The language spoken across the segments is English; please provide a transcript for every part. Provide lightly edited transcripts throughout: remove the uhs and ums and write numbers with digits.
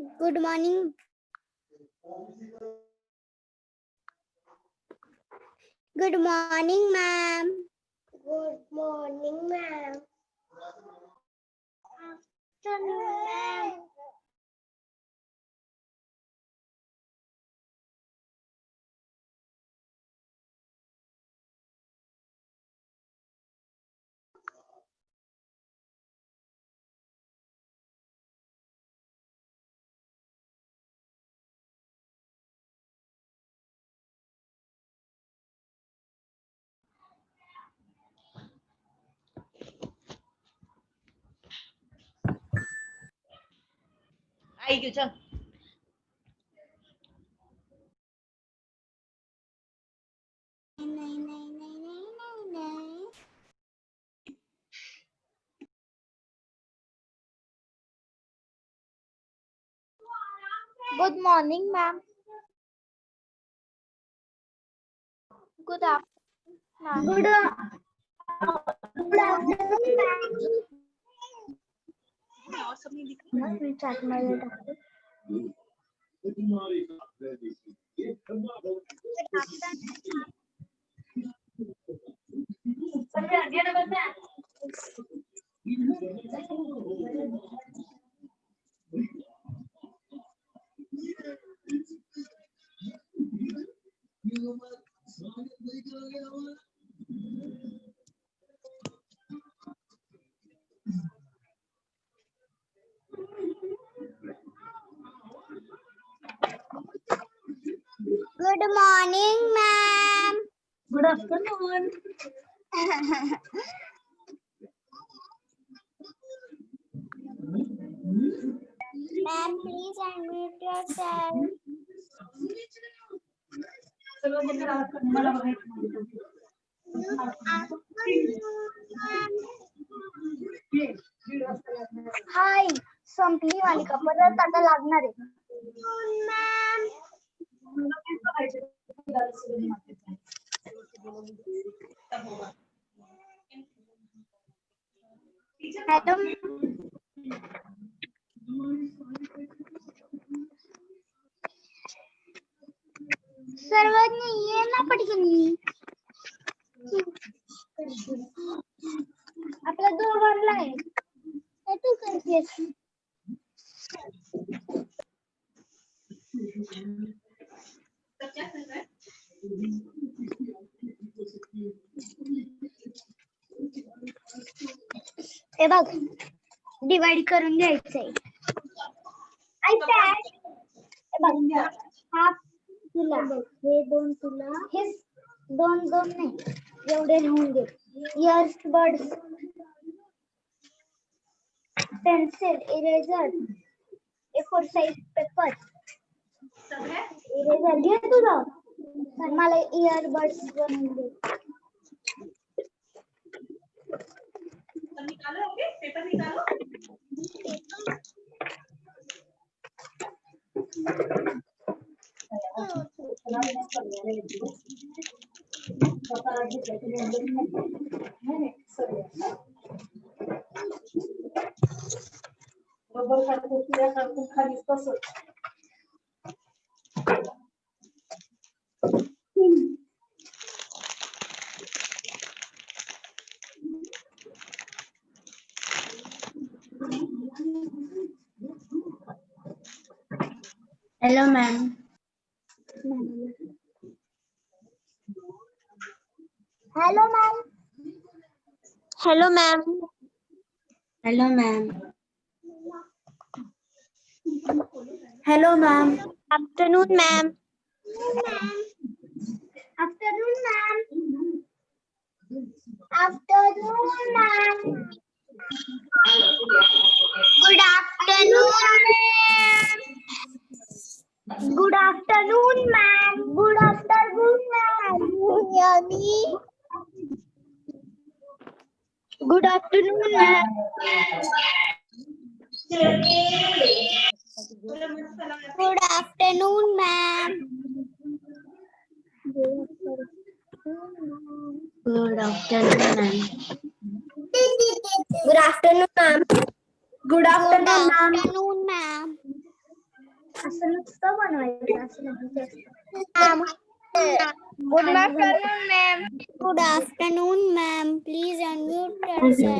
Good morning. Good morning, ma'am. Good morning, ma'am. Afternoon, ma'am. आई क्यों चल Good morning, ma'am. Good afternoon. Good afternoon, ma'am. और सब नहीं दिख रहा Chat में डाल Good morning, ma'am. Good afternoon. Ma'am, please unmute yourself. हाय संपली मालिका परत आता लागणार आहे मॅम मॅडम सर्वांनी ये ना पटकन आपला दोघांना आहे काय तू करतेस हे बघ डिवाइड करून घ्यायचंय आयपॅड हे बघ हाफ तुला हे दोन तुला हे दोन दोन नाही एवढे लिहून घे years buds pencil eraser A4 size paper eraser घे तुझा मला इयरबड्स बनवून दे निकालो ओके पेपर निकालो रबर काढतो तुझ्या काढतो खाली तसंच hello ma'am hello ma'am hello ma'am hello ma'am hello ma'am afternoon ma'am afternoon ma'am afternoon ma'am good afternoon good afternoon ma'am good afternoon ma'am यानी good afternoon ma'am good afternoon ma'am good afternoon ma'am good afternoon ma'am good afternoon ma'am असं नुसतं बनवायचं असं नाही जास्त. Good afternoon, ma'am. Good afternoon, ma'am. Please unmute yourself.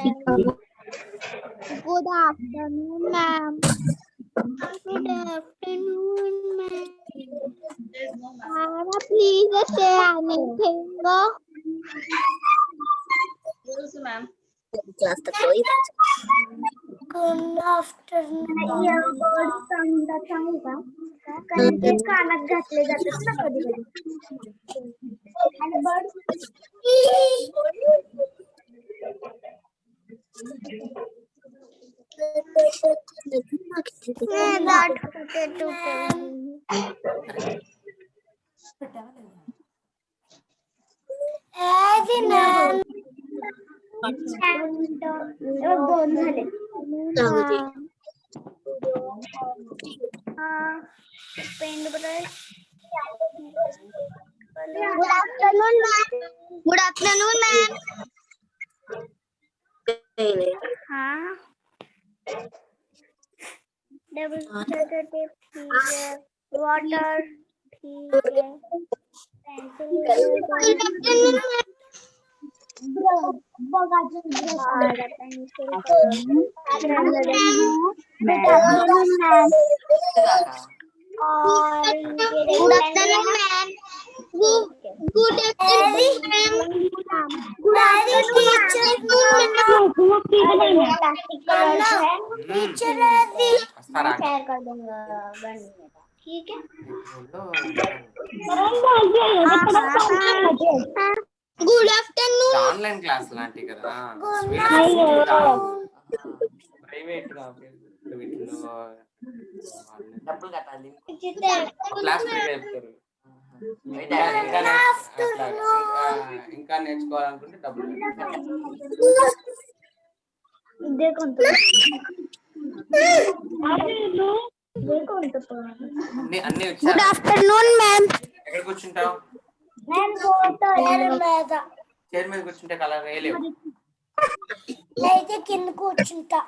Good afternoon, ma'am. Good afternoon, ma'am. Ma'am, please say anything. Ma'am Good afternoon. Earbud साऊंडचा आहे का? कारण ते कानात घातले जातात ना कधी कधी. आणि बर्ड That potato. दोन झाले. Paint brush. Good afternoon, ma'am. Good afternoon, ma'am. हाँ. Double shutter tape ठीक है. Water ठीक है. Pencil eraser. बघायचं Pencil color. Good afternoon, ma'am. Good afternoon, ma'am. Good afternoon, ma'am. Good afternoon, teacher मैं share कर दूंगा बनने का, ठीक है? Good afternoon. ఆన్లైన్ క్లాస్ లాంటివి కదా ప్రైవేట్ గా వీటిలో డబ్బులు కట్టాలి క్లాస్ ఫ్రీగా చెప్తారు ఇంకా నేర్చుకోవాలనుకుంటే డబ్బులు అన్ని गुड आफ्टरनून मैम. ఎక్కడ కూర్చుంటావు చైర్ మీద కూర్చుంటే కలర్ వేయలేవు అయితే కింద కూర్చుంటా.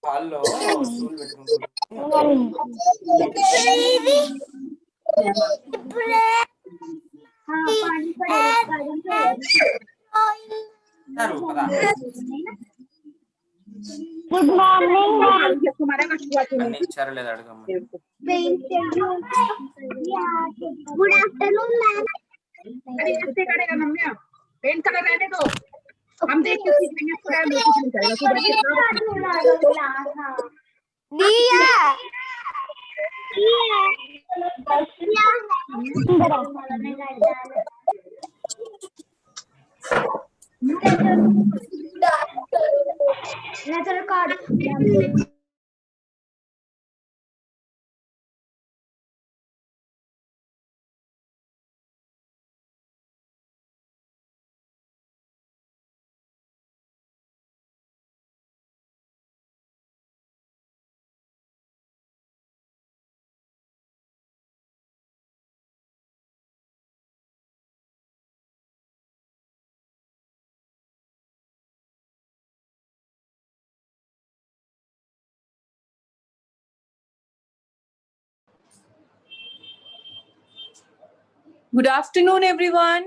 హాల్లో స్టూల్ పెట్టుకుంటారు गुड मॉर्निंग అన్ని ఇచ్చారో లేదా అడగమ్మ good afternoon ma'am. Paint colour रहने दो हम देखते हैं पूरा कुछ नहीं करेगा दिया नजर card Good afternoon, everyone.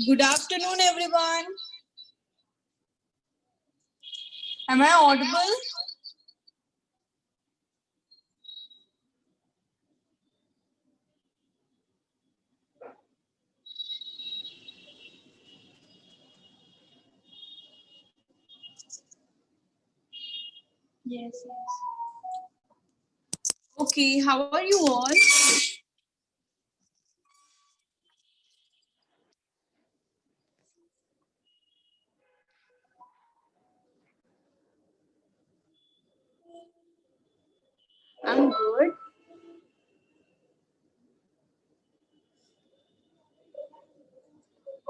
Good afternoon, everyone. Am I audible? Yes, yes. Okay, how are you all? I'm good.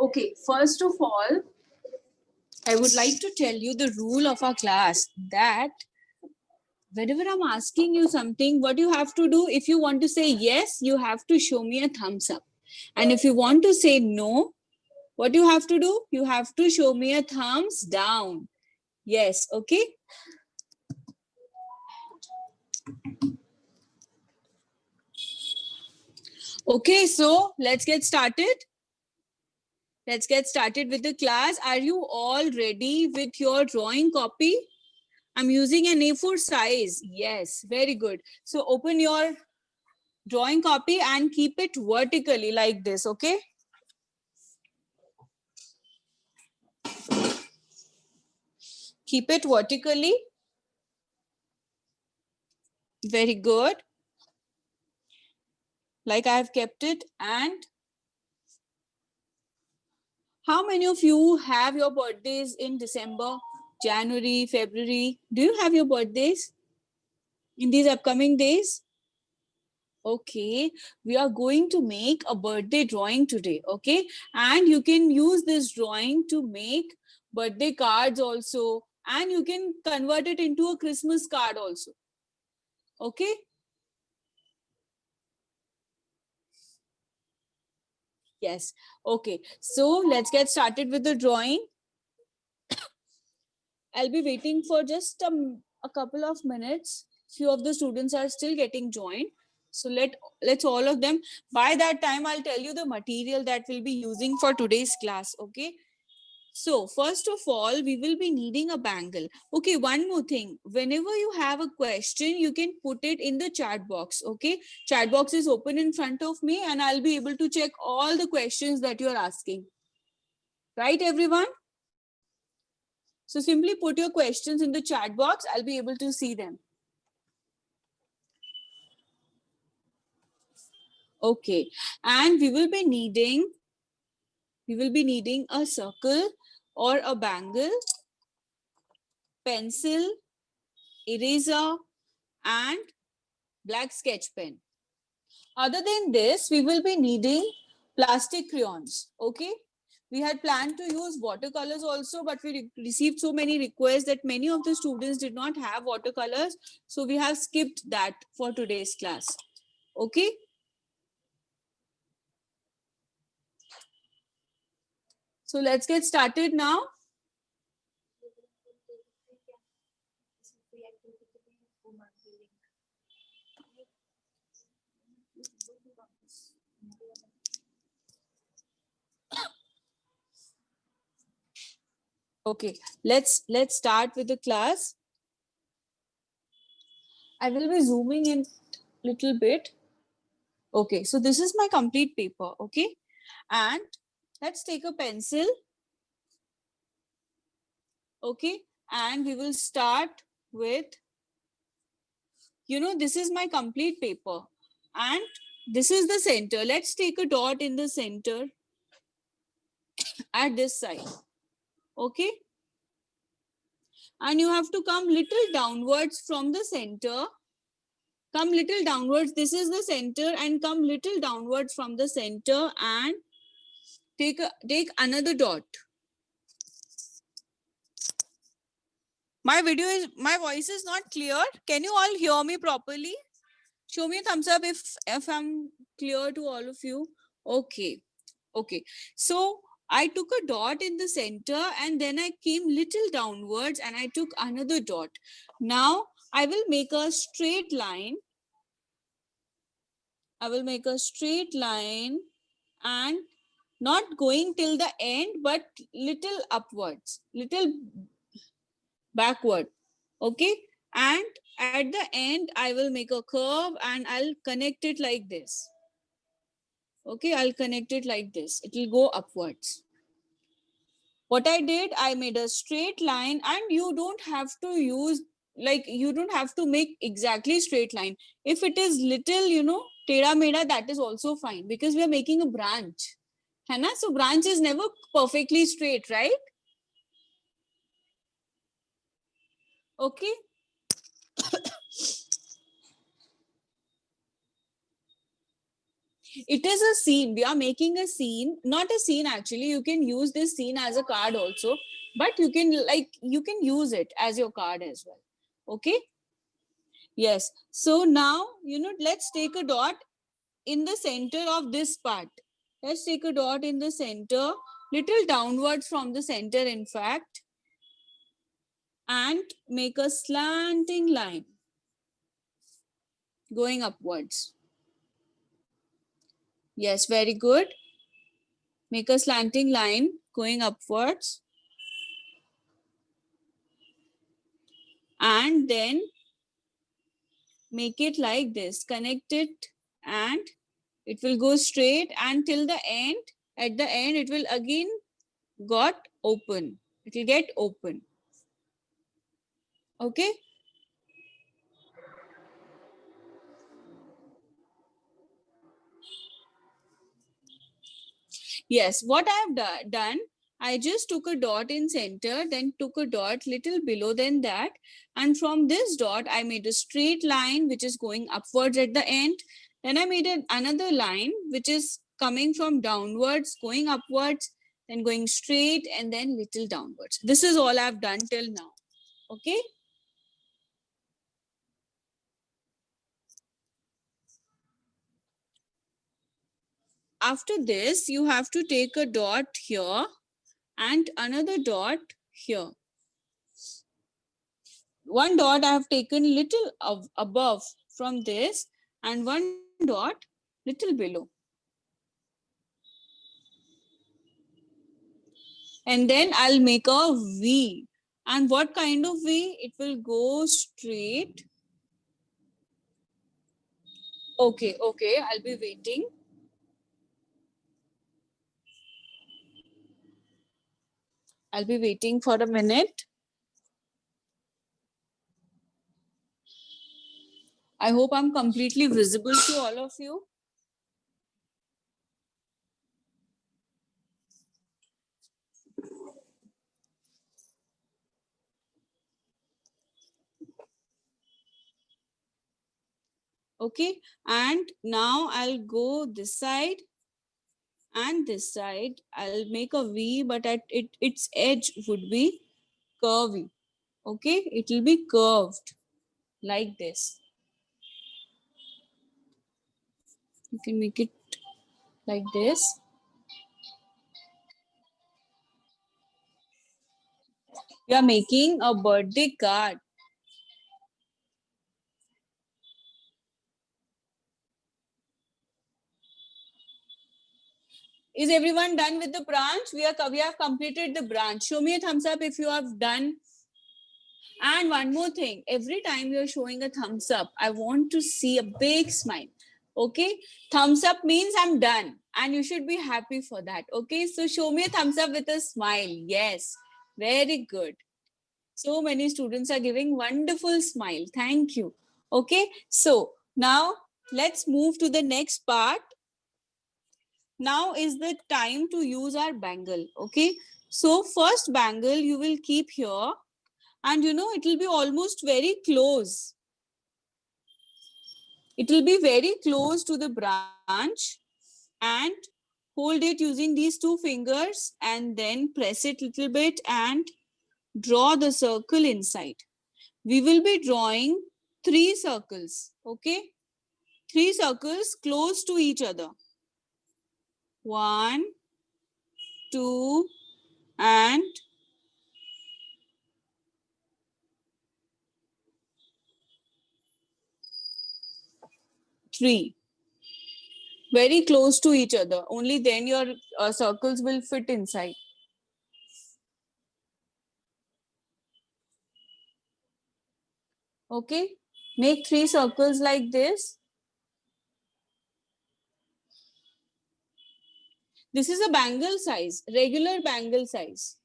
Okay, first of all, I would like to tell you the rule of our class that whenever I'm asking you something, what you have to do, if you want to say yes, you have to show me a thumbs up. And if you want to say no, what you have to do, you have to show me a thumbs down. Yes, okay? Okay, so let's get started. Let's get started with the class. Are you all ready with your drawing copy? I'm using an A4 size. Yes, very good. So open your drawing copy and keep it vertically like this, okay? Keep it vertically. Very good. Like I have kept it. And how many of you have your birthdays in December, January, February? Do you have your birthdays in these upcoming days? Okay, we are going to make a birthday drawing today, okay? And you can use this drawing to make birthday cards also, and you can convert it into a Christmas card also, okay? Yes, okay. So let's get started with the drawing. I'll be waiting for just a couple of minutes. Few of the students are still getting joined. So let's all of them. By that time, I'll tell you the material that we'll be using for today's class. Okay. So first of all, we will be needing a bangle. Okay, one more thing. Whenever you have a question, you can put it in the chat box. Okay, chat box is open in front of me and I'll be able to check all the questions that you're asking. Right, everyone? So simply put your questions in the chat box. I'll be able to see them. Okay, and we will be needing a circle or a bangle, pencil, eraser, and black sketch pen. Other than this, we will be needing plastic crayons. Okay. We had planned to use watercolors also, but we received so many requests that many of the students did not have watercolors. So we have skipped that for today's class. Okay. So let's get started now. Okay, let's start with the class. I will be zooming in a little bit. Okay, so this is my complete paper. Okay, and let's take a pencil. Okay, and we will start with, this is my complete paper and this is the center. Let's take a dot in the center at this side. Okay, and you have to come little downwards from the center. Come little downwards. This is the center, and come little downwards from the center and take another dot. My voice is not clear. Can you all hear me properly? Show me a thumbs up if I'm clear to all of you. Okay. Okay. So I took a dot in the center and then I came little downwards and I took another dot. Now I will make a straight line. I will make a straight line and not going till the end, but little upwards, little backward. Okay. And at the end, I will make a curve and I'll connect it like this. Okay, I'll connect it like this. It will go upwards. What I did, I made a straight line, and you don't have to use, like, you don't have to make exactly straight line. If it is little, teda meda, that is also fine, because we are making a branch. Hai na? So branch is never perfectly straight, right? Okay. It is a scene. We are making a scene, not a scene actually. You can use this scene as a card also, but you can use it as your card as well. Okay. Yes. So now, let's take a dot in the center of this part. Let's take a dot in the center, little downwards from the center, in fact, and make a slanting line going upwards. Yes, very good. Make a slanting line going upwards. And then make it like this, connect it, and it will go straight until the end. At the end, it will again got open. It will get open. Okay. Yes, what I have done, I just took a dot in center, then took a dot little below than that. And from this dot, I made a straight line, which is going upwards at the end. Then I made another line, which is coming from downwards, going upwards, then going straight, and then little downwards. This is all I've done till now. Okay. After this, you have to take a dot here and another dot here. One dot I have taken little above from this, and one dot little below. And then I'll make a V. And what kind of V? It will go straight. Okay, I'll be waiting. I'll be waiting for a minute. I hope I'm completely visible to all of you. Okay, and now I'll go this side and this side. I'll make a V, but at its edge would be curvy. Okay, it will be curved like this. You can make it like this. We are making a birthday card. Is everyone done with the branch? We have completed the branch. Show me a thumbs up if you have done. And one more thing, every time you're showing a thumbs up, I want to see a big smile. Okay, thumbs up means I'm done, and you should be happy for that. Okay, so show me a thumbs up with a smile. Yes, very good. So many students are giving wonderful smile. Thank you. Okay, so now let's move to the next part. Now is the time to use our bangle. Okay, so first bangle you will keep here, and it will be almost very close. It will be very close to the branch, and hold it using these two fingers and then press it a little bit and draw the circle inside. We will be drawing 3 circles. Okay, 3 circles close to each other. 1, 2, and 3. Very close to each other. Only then your circles will fit inside. Okay. Make 3 circles like this. This is a bangle size, regular bangle size.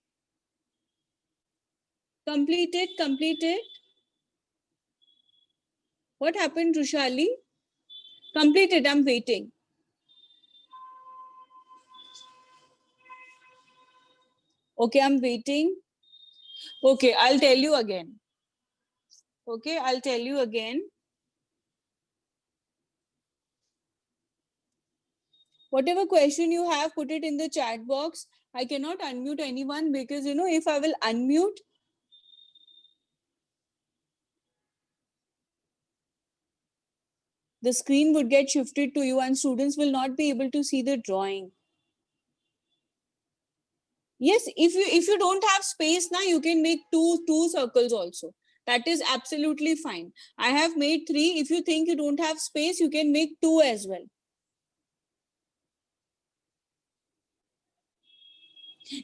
Complete it, complete it. What happened, Rushali? Complete it, I'm waiting. Okay, I'm waiting. Okay, I'll tell you again. Okay, I'll tell you again. Whatever question you have, put it in the chat box. I cannot unmute anyone because, you know, if I will unmute, the screen would get shifted to you and students will not be able to see the drawing. Yes, if you don't have space now, you can make two circles also. That is absolutely fine. I have made 3. If you think you don't have space, you can make 2 as well.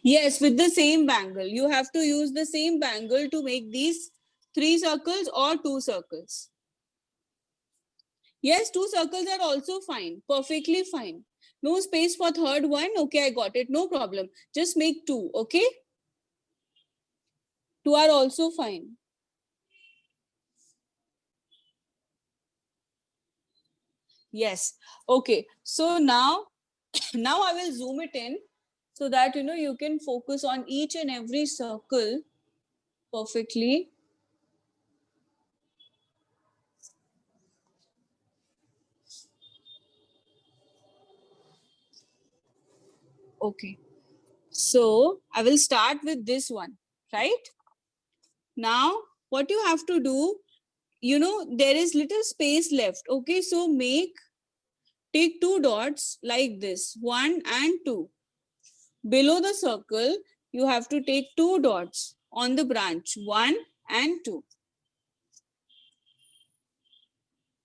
Yes, with the same bangle. You have to use the same bangle to make these 3 circles or 2 circles. Yes, 2 circles are also fine. Perfectly fine. No space for third one. Okay, I got it. No problem. Just make 2. Okay. 2 are also fine. Yes. Okay. So now I will zoom it in so that, you know, you can focus on each and every circle perfectly. Okay. So I will start with this one, right? Now, what you have to do, you know, there is little space left. Okay. So take 2 dots like this, 1 and 2. Below the circle, you have to take 2 dots on the branch, 1 and 2.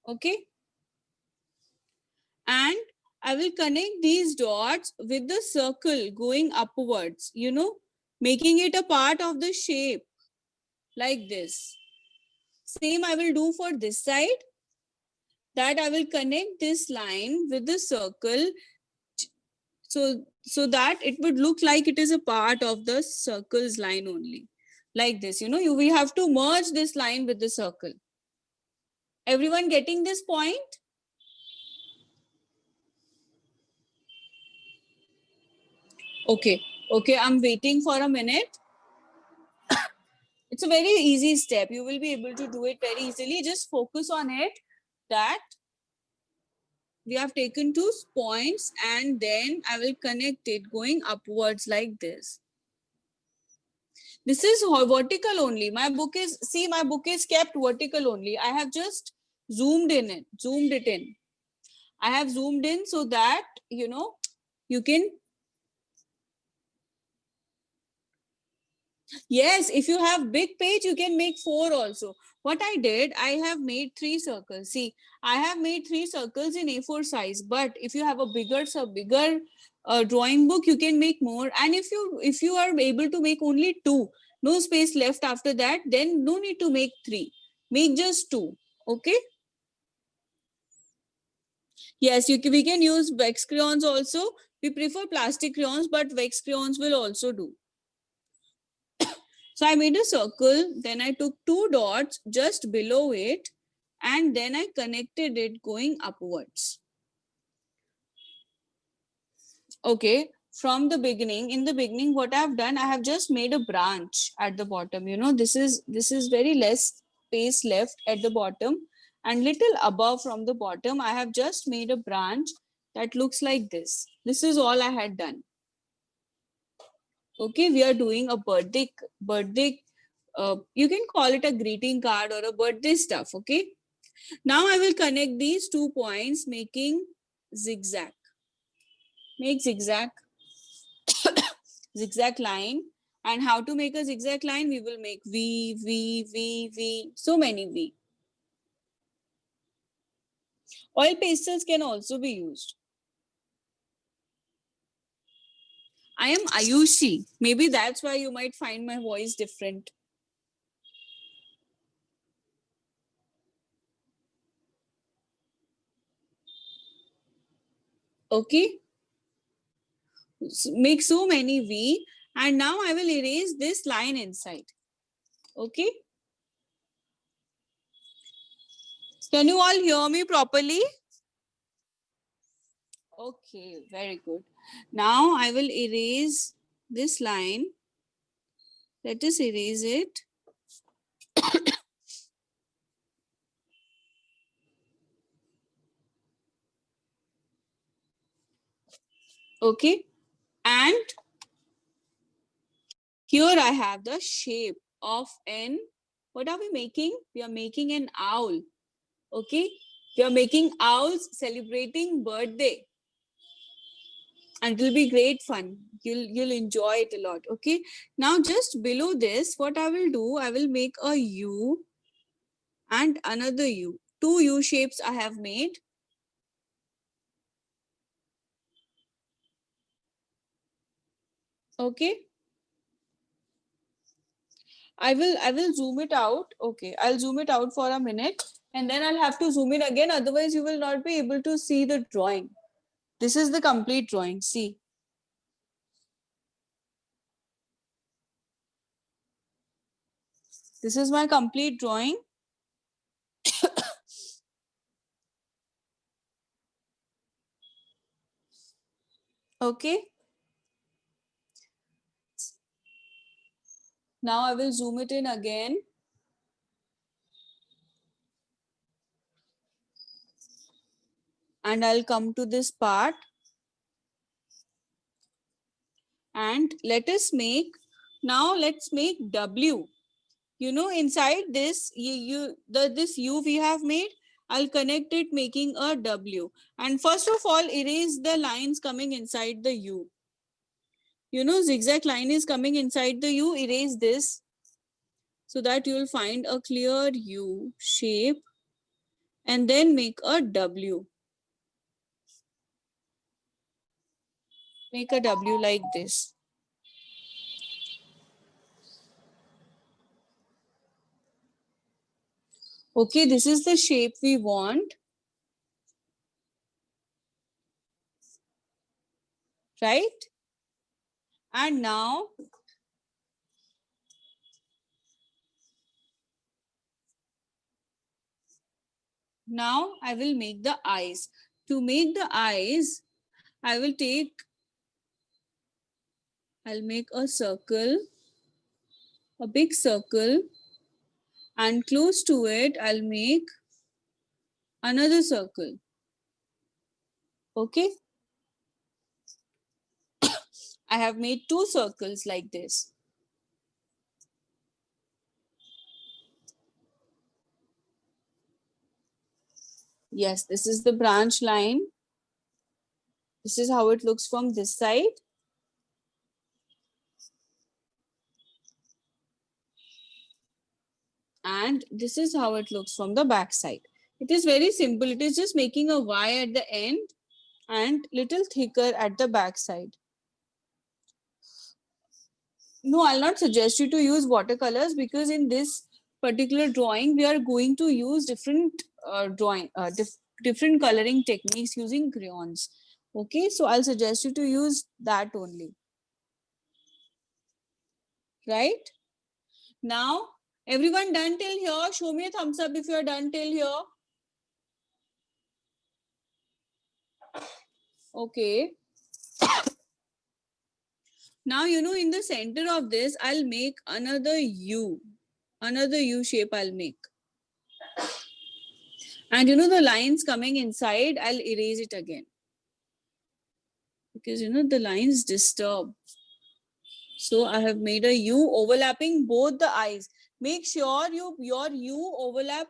Okay. And I will connect these dots with the circle going upwards, you know, making it a part of the shape like this. Same I will do for this side, that I will connect this line with the circle so that it would look like it is a part of the circle's line only. Like this, you know, we have to merge this line with the circle. Everyone getting this point? Okay, I'm waiting for a minute. It's a very easy step. You will be able to do it very easily. Just focus on it, that we have taken 2 points and then I will connect it going upwards like this. This is vertical only. My book is kept vertical only. I have just zoomed it in. I have zoomed in so that, you know, you can. Yes, if you have big page, you can make 4 also. What I did, I have made 3 circles. See, I have made 3 circles in A4 size, but if you have a bigger drawing book, you can make more. And if you are able to make only 2, no space left after that, then no need to make 3. Make just 2. Okay. Yes, we can use wax crayons also. We prefer plastic crayons, but wax crayons will also do. So I made a circle, then I took 2 dots just below it, and then I connected it going upwards. Okay, from the beginning, in the beginning, what I've done, I have just made a branch at the bottom. You know, this is very less space left at the bottom, and little above from the bottom, I have just made a branch that looks like this. This is all I had done. Okay, we are doing a birthday, you can call it a greeting card or a birthday stuff. Okay, now I will connect these 2 points making zigzag. Make zigzag line. And how to make a zigzag line? We will make V, V, V, V, so many V. Oil pastels can also be used. I am Ayushi. Maybe that's why you might find my voice different. Okay. Make so many V, and now I will erase this line inside. Okay. Can you all hear me properly? Okay, very good. Now I will erase this line. Let us erase it. Okay. And here I have the shape of an, what are we making? We are making an owl. Okay. We are making owls celebrating birthday. And it will be great fun. You'll enjoy it a lot. Okay. Now just below this, what I will do, I will make a U and another U. Two U shapes I have made. Okay. I will zoom it out. Okay, I'll zoom it out for a minute and then I'll have to zoom in again. Otherwise, you will not be able to see the drawing. This is the complete drawing. See. This is my complete drawing. Okay. Now I will zoom it in again. And I'll come to this part. And let us make, now let's make W. You know, inside this, this U we have made, I'll connect it making a W. And first of all, erase the lines coming inside the U. You know, zigzag line is coming inside the U, erase this so that you will find a clear U shape and then make a W. Make a W like this. Okay, this is the shape we want. Right? And now I will make the eyes. To make the eyes, I'll make a circle, a big circle, and close to it, I'll make another circle. Okay. I have made two circles like this. Yes, this is the branch line. This is how it looks from this side. And this is how it looks from the back side. It is very simple. It is just making a Y at the end and little thicker at the back side. No, I'll not suggest you to use watercolors because in this particular drawing, we are going to use different different coloring techniques using crayons. Okay, so I'll suggest you to use that only. Right? Now, everyone done till here? Show me a thumbs up if you're done till here. Okay. Now, you know, in the center of this, I'll make another U. Another U shape I'll make. And you know, the lines coming inside, I'll erase it again. Because, you know, the lines disturb. So I have made a U overlapping both the eyes. Make sure your U overlap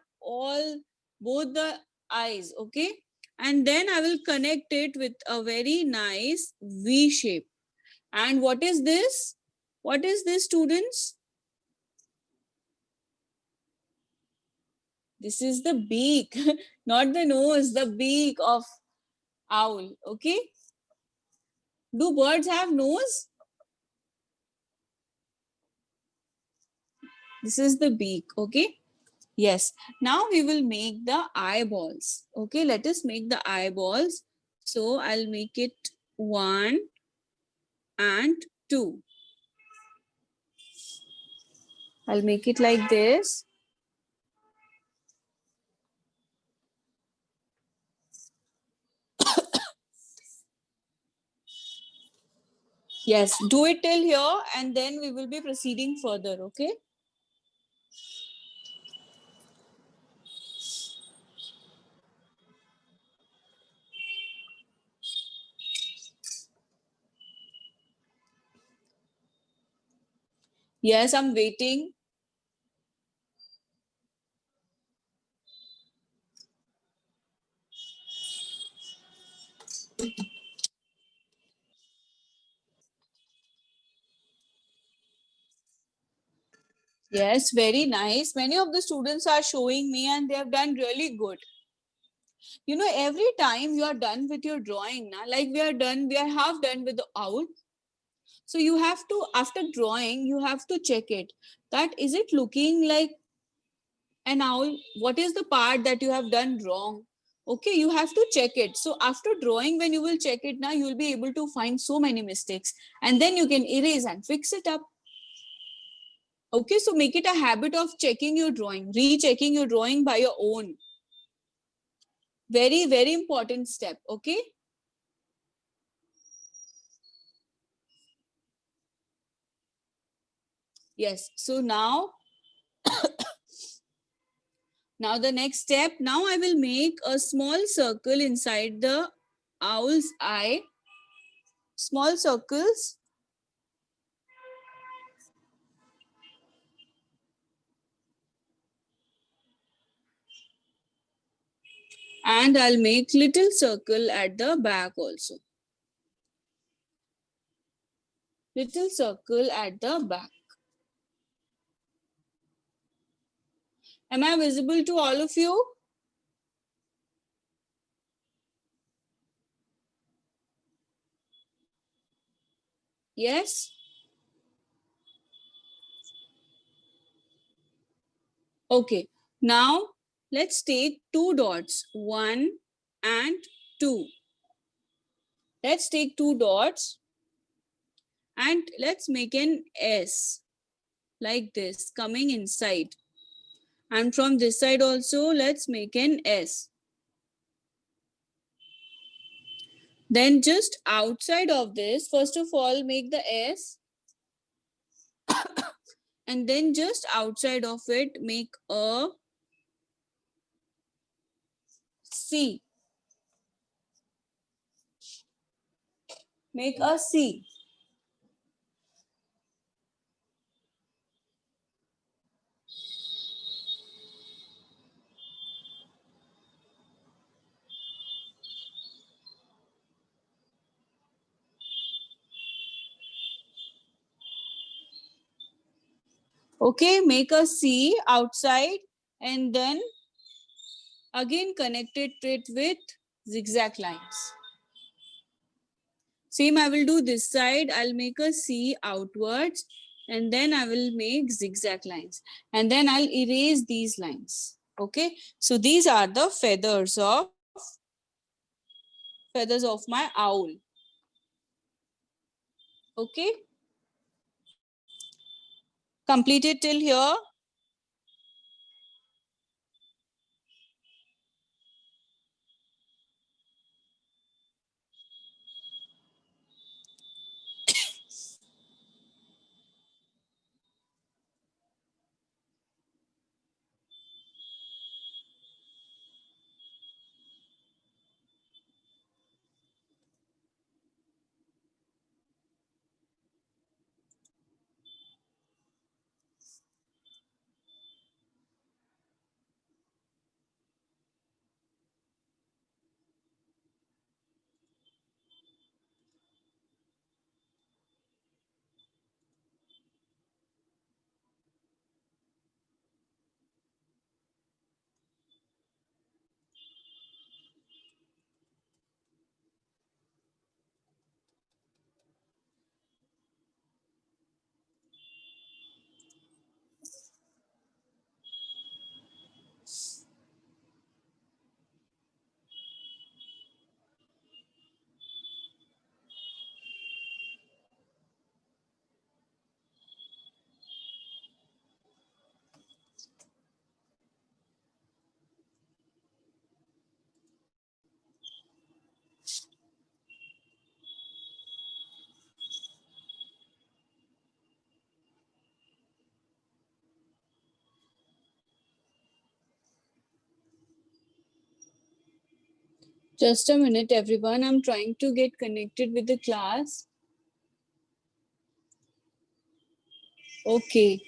both the eyes, okay? And then I will connect it with a very nice V shape. And what is this? What is this, students? This is the beak, not the nose, the beak of owl, okay? Do birds have nose? This is the beak, okay? Yes. Now we will make the eyeballs. Okay, let us make the eyeballs. So I'll make it 1 and 2. I'll make it like this. Yes, do it till here and then we will be proceeding further, okay? Yes, I'm waiting. Yes, very nice. Many of the students are showing me and they have done really good. You know, every time you are done with your drawing, na, like we are half done with the owl. So you have to, after drawing, you have to check it. That is it looking like an owl? What is the part that you have done wrong? Okay, you have to check it. So after drawing, when you will check it now, you will be able to find so many mistakes and then you can erase and fix it up. Okay, so make it a habit of checking your drawing, rechecking your drawing by your own. Very, very important step. Okay. Yes. So now, now the next step, now I will make a small circle inside the owl's eye. Small circles. And I'll make little circle at the back also. Little circle at the back. Am I visible to all of you? Yes. Okay. Now let's take 2 dots, 1 and 2. Let's take 2 dots and let's make an S like this coming inside. And from this side also, let's make an S. Then just outside of this, first of all, make the S. And then just outside of it, make a C. Make a C. Okay, make a C outside and then again connect it with zigzag lines. Same I will do this side. I'll make a C outwards and then I will make zigzag lines. And then I'll erase these lines. Okay. So these are the feathers of my owl. Okay. Completed till here. Just a minute, everyone. I'm trying to get connected with the class. Okay.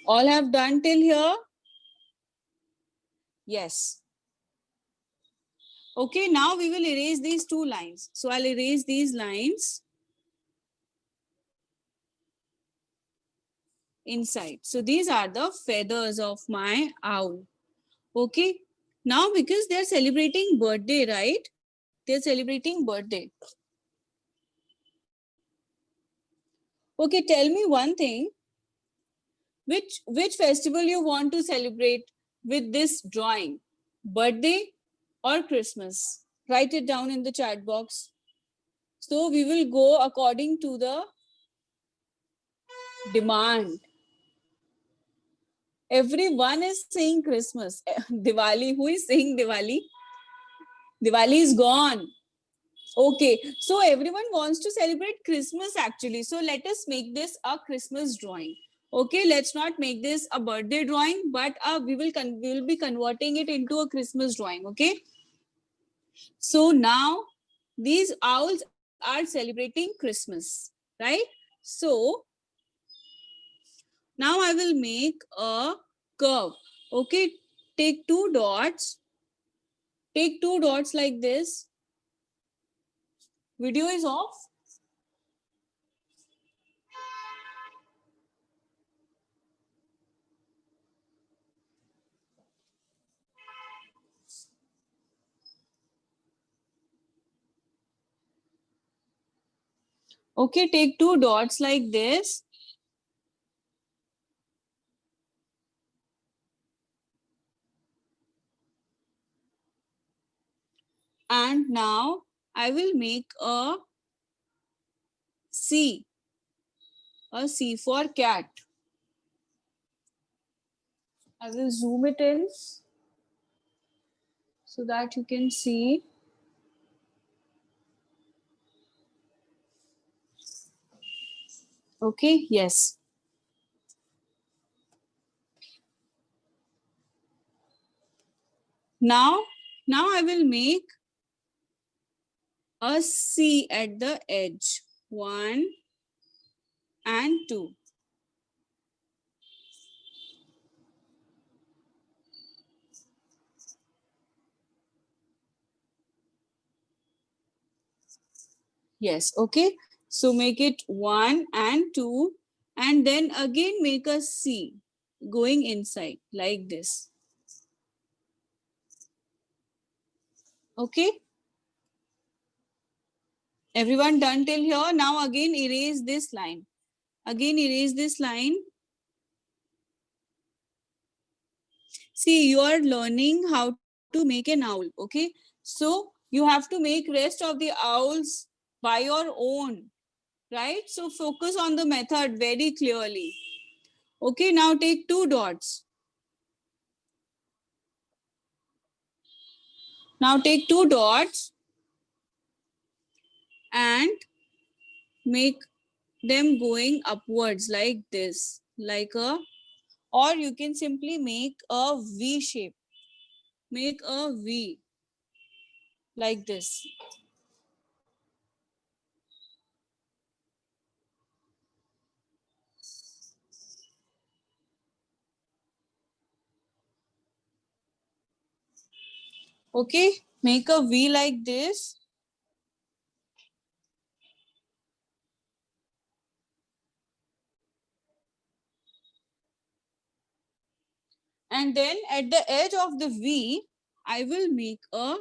All have done till here? Yes. Okay, now we will erase these two lines. So I'll erase these lines inside. So these are the feathers of my owl. Okay. Now because they're celebrating birthday, right? They're celebrating birthday. Okay, tell me one thing. Which festival you want to celebrate with this drawing? Birthday or Christmas? Write it down in the chat box. So we will go according to the demand. Everyone is saying Christmas. Diwali, who is saying Diwali? Diwali is gone. Okay, so everyone wants to celebrate Christmas actually. So let us make this a Christmas drawing. Okay, let's not make this a birthday drawing, but we will be converting it into a Christmas drawing. Okay. So now these owls are celebrating Christmas, right? So now I will make a curve. Okay, take two dots. Take two dots like this. Video is off. Okay, take two dots like this. And now I will make a C for cat. I will zoom it in so that you can see. Okay, yes. Now I will make a C at the edge. 1 and 2. Yes, okay. So make it 1 and 2 and then again make a C going inside like this. Okay. Everyone done till here? Now again erase this line. Again erase this line. See, you are learning how to make an owl. Okay. So you have to make rest of the owls by your own. Right? So focus on the method very clearly. Okay, now take two dots. Now take two dots and make them going upwards like this, like a, or you can simply make a V shape. Make a V like this. Okay, make a V like this. And then at the edge of the V, I will make a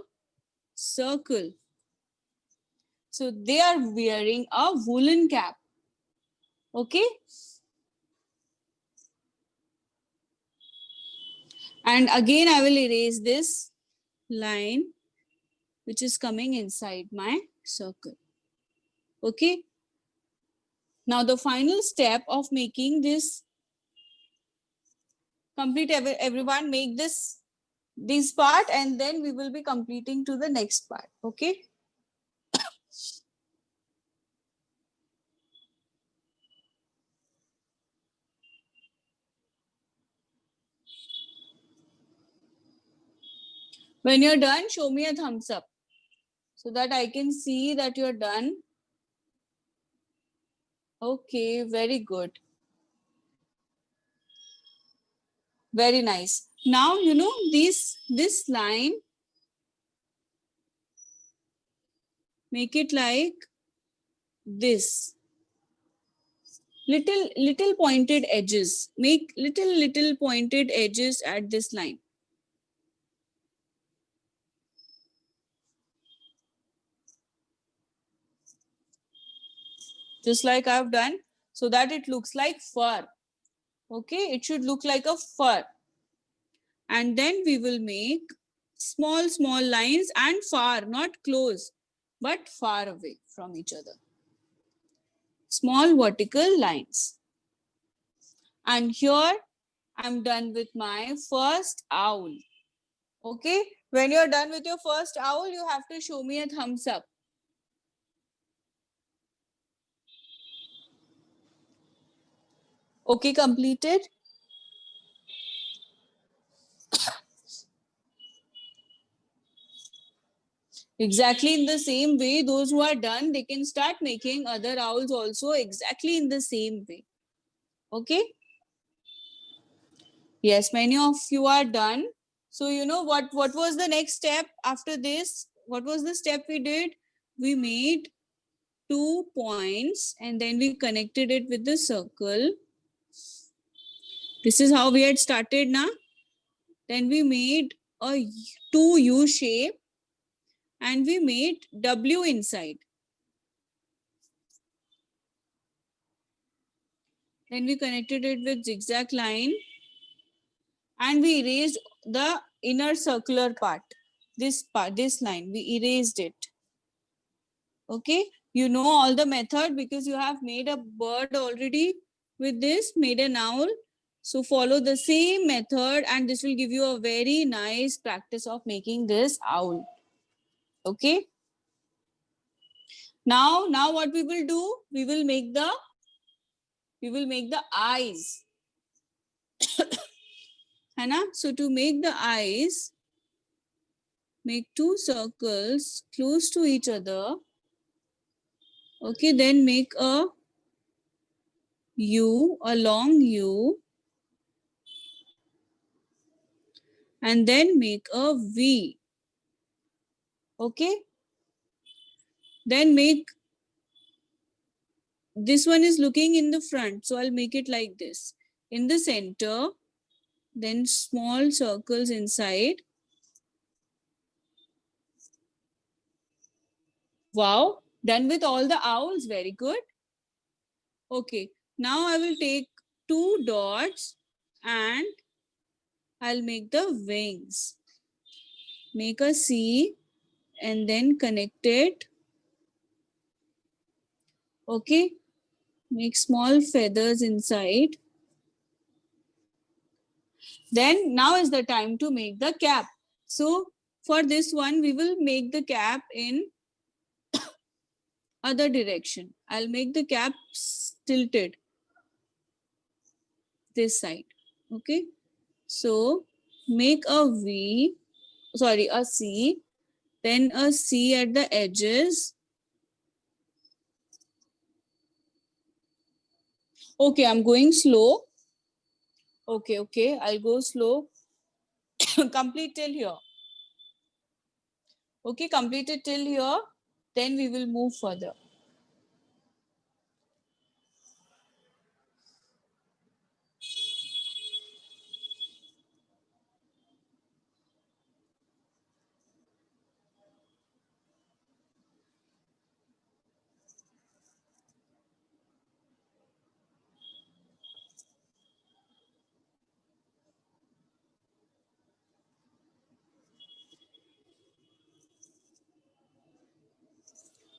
circle. So they are wearing a woolen cap. Okay. And again, I will erase this line which is coming inside my circle. Okay. Now the final step of making this complete, everyone make this part and then we will be completing to the next part. Okay. When you're done, show me a thumbs up so that I can see that you're done. Okay, very good. Very nice. Now, you know, this line, make it like this. Little pointed edges. Make little pointed edges at this line. Just like I've done, so that it looks like fur. Okay, it should look like a fur. And then we will make small lines and far, not close, but far away from each other. Small vertical lines. And here I'm done with my first owl. Okay, when you're done with your first owl, you have to show me a thumbs up. Okay, completed. Exactly in the same way, those who are done, they can start making other owls also exactly in the same way. Okay. Yes, many of you are done. So you know what was the next step after this? What was the step we did? We made 2 points and then we connected it with the circle. This is how we had started now. Then we made a 2 U shape and we made W inside. Then we connected it with zigzag line and we erased the inner circular part. This line, we erased it. Okay, you know all the method because you have made a bird already with this, made an owl. So follow the same method and this will give you a very nice practice of making this owl. Okay. Now what we will do, we will make the eyes. Hana? So to make the eyes, make 2 circles close to each other. Okay, then make a U, a long U. And then make a V. Okay. Then make, this one is looking in the front. So I'll make it like this. In the center, then small circles inside. Wow. Done with all the owls. Very good. Okay. Now I will take 2 dots and I'll make the wings. Make a C and then connect it. Okay. Make small feathers inside. Then now is the time to make the cap. So for this one, we will make the cap in other direction. I'll make the cap tilted this side. Okay. So make a V, sorry, a C, then a C at the edges. Okay, I'm going slow. Okay, I'll go slow. Complete till here. Okay, complete it till here. Then we will move further.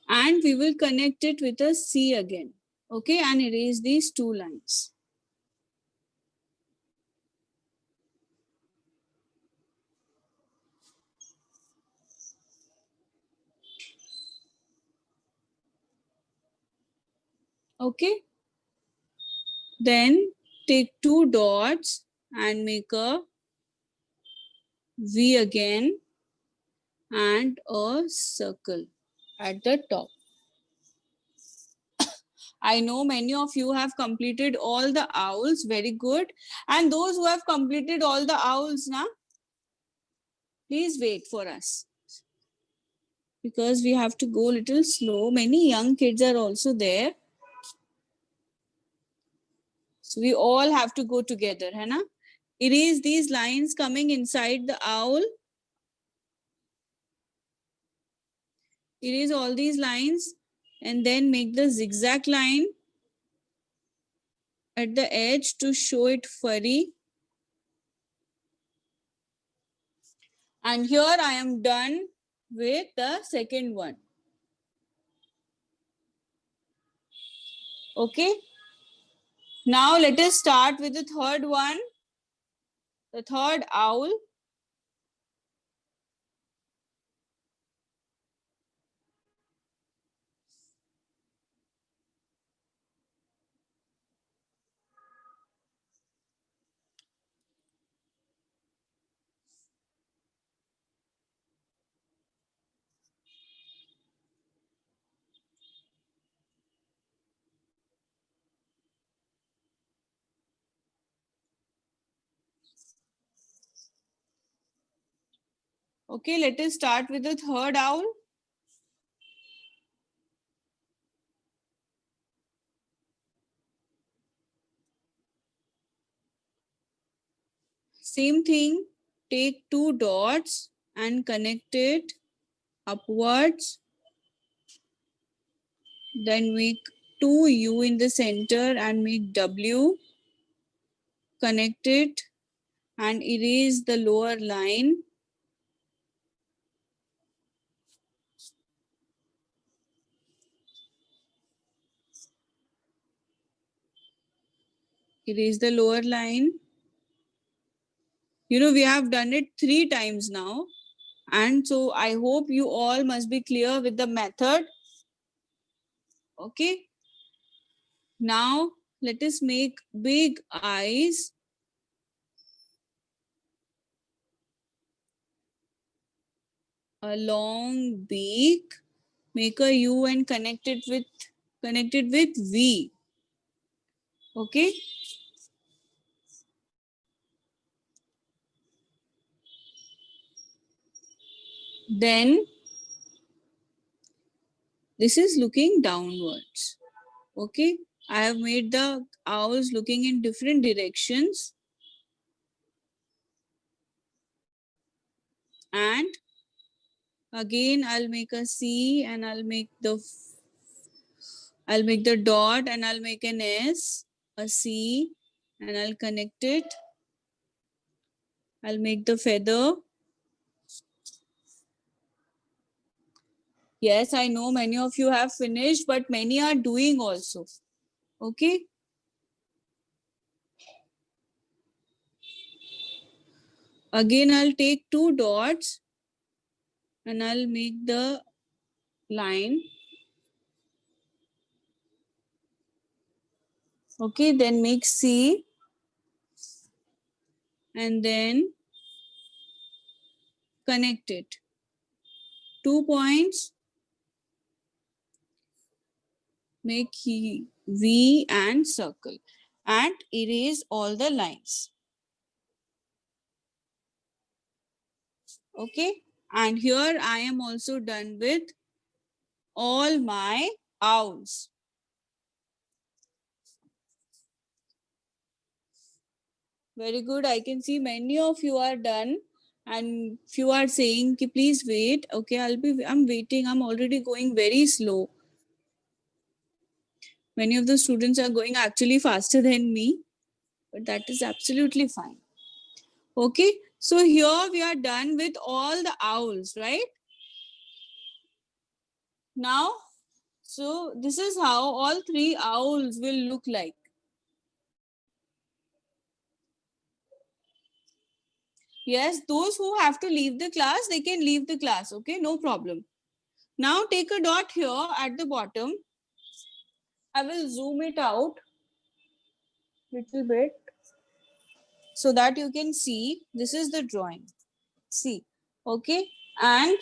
And we will connect it with a C again. Okay, and erase these 2 lines. Okay. Then take 2 dots and make a V again. and a circle at the top. I know many of you have completed all the owls. Very good. And those who have completed all the owls, now, please wait for us, because we have to go a little slow. Many young kids are also there. So we all have to go together, hai na? Erase these lines coming inside the owl. Erase all these lines and then make the zigzag line at the edge to show it furry. And here I am done with the second one. Okay. Now let us start with the third one. The third owl. Okay, let us start with the third owl. Same thing, take two dots and connect it upwards. Then make two U in the center and make W. Connect it and erase the lower line. Erase the lower line. You know, we have done it 3 times now. And so I hope you all must be clear with the method. Okay. Now let us make big eyes. A long beak. Make a U and connect it with V. Okay. Then this is looking downwards. Okay. I have made the owls looking in different directions. And again, I'll make a C and I'll make the dot and I'll make an S, a C, and I'll connect it. I'll make the feather. Yes, I know many of you have finished, but many are doing also. Okay. Again, I'll take two dots and I'll make the line. Okay, then make C and then connect it. 2 points. Make V and circle and erase all the lines. Okay, and here I am also done with all my owls. Very good. I can see many of you are done and few are saying, please wait. Okay, I'm waiting. I'm already going very slow. Many of the students are going actually faster than me, but that is absolutely fine. Okay, so here we are done with all the owls, right? Now, so this is how all 3 owls will look like. Yes, those who have to leave the class, they can leave the class. Okay, no problem. Now take a dot here at the bottom. I will zoom it out little bit so that you can see this is the drawing. See, okay, and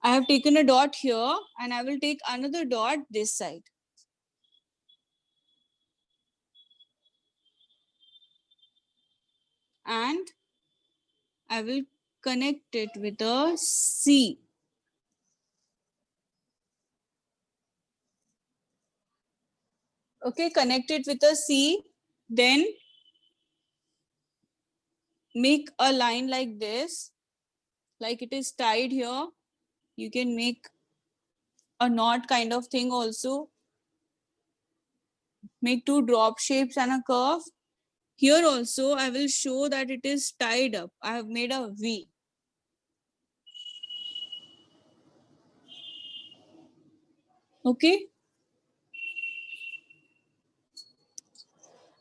I have taken a dot here and I will take another dot this side. And I will connect it with a C. Okay, connect it with a C. Then make a line like this, like it is tied here. You can make a knot kind of thing also. Make two drop shapes and a curve. Here also, I will show that it is tied up. I have made a V. Okay.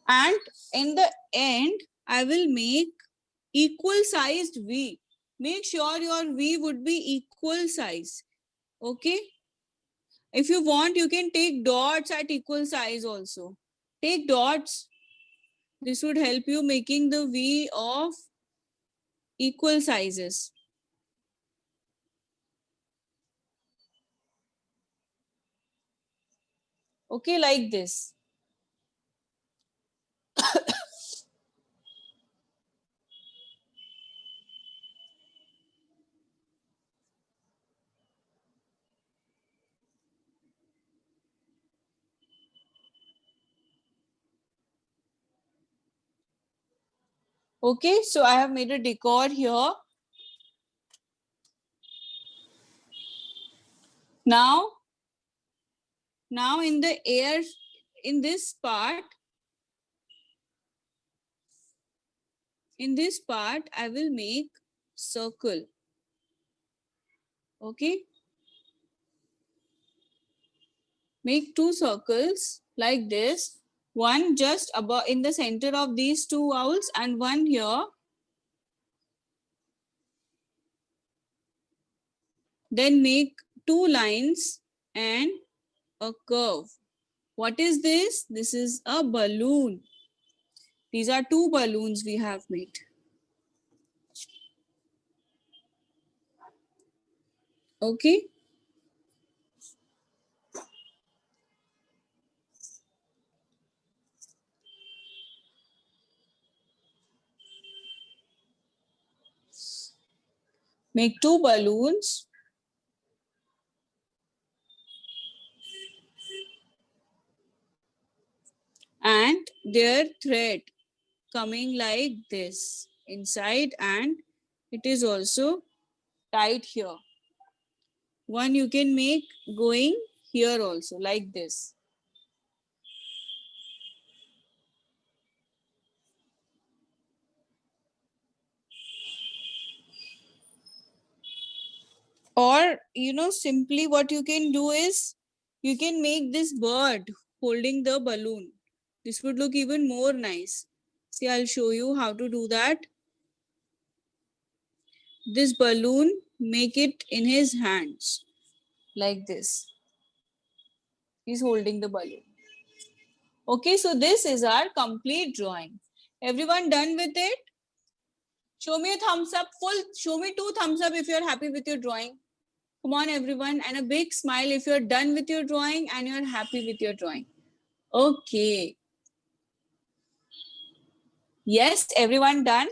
And in the end, I will make equal sized V. Make sure your V would be equal size. Okay. If you want, you can take dots at equal size also. Take dots. This would help you making the V of equal sizes. Okay, like this. Okay, so I have made a decor here. Now in the air, in this part, I will make circle. Okay. Make two circles like this. One just above in the center of these two owls and one here. Then make two lines and a curve. What is this? This is a balloon. These are two balloons we have made. Okay. Make two balloons. And their thread coming like this inside, and it is also tied here. One you can make going here also like this. Or, simply what you can do is you can make this bird holding the balloon. This would look even more nice. See, I'll show you how to do that. This balloon, make it in his hands like this. He's holding the balloon. Okay, so this is our complete drawing. Everyone done with it? Show me a thumbs up. Show me 2 thumbs up if you're happy with your drawing. Come on, everyone. And a big smile if you're done with your drawing and you're happy with your drawing. Okay. Yes, everyone done?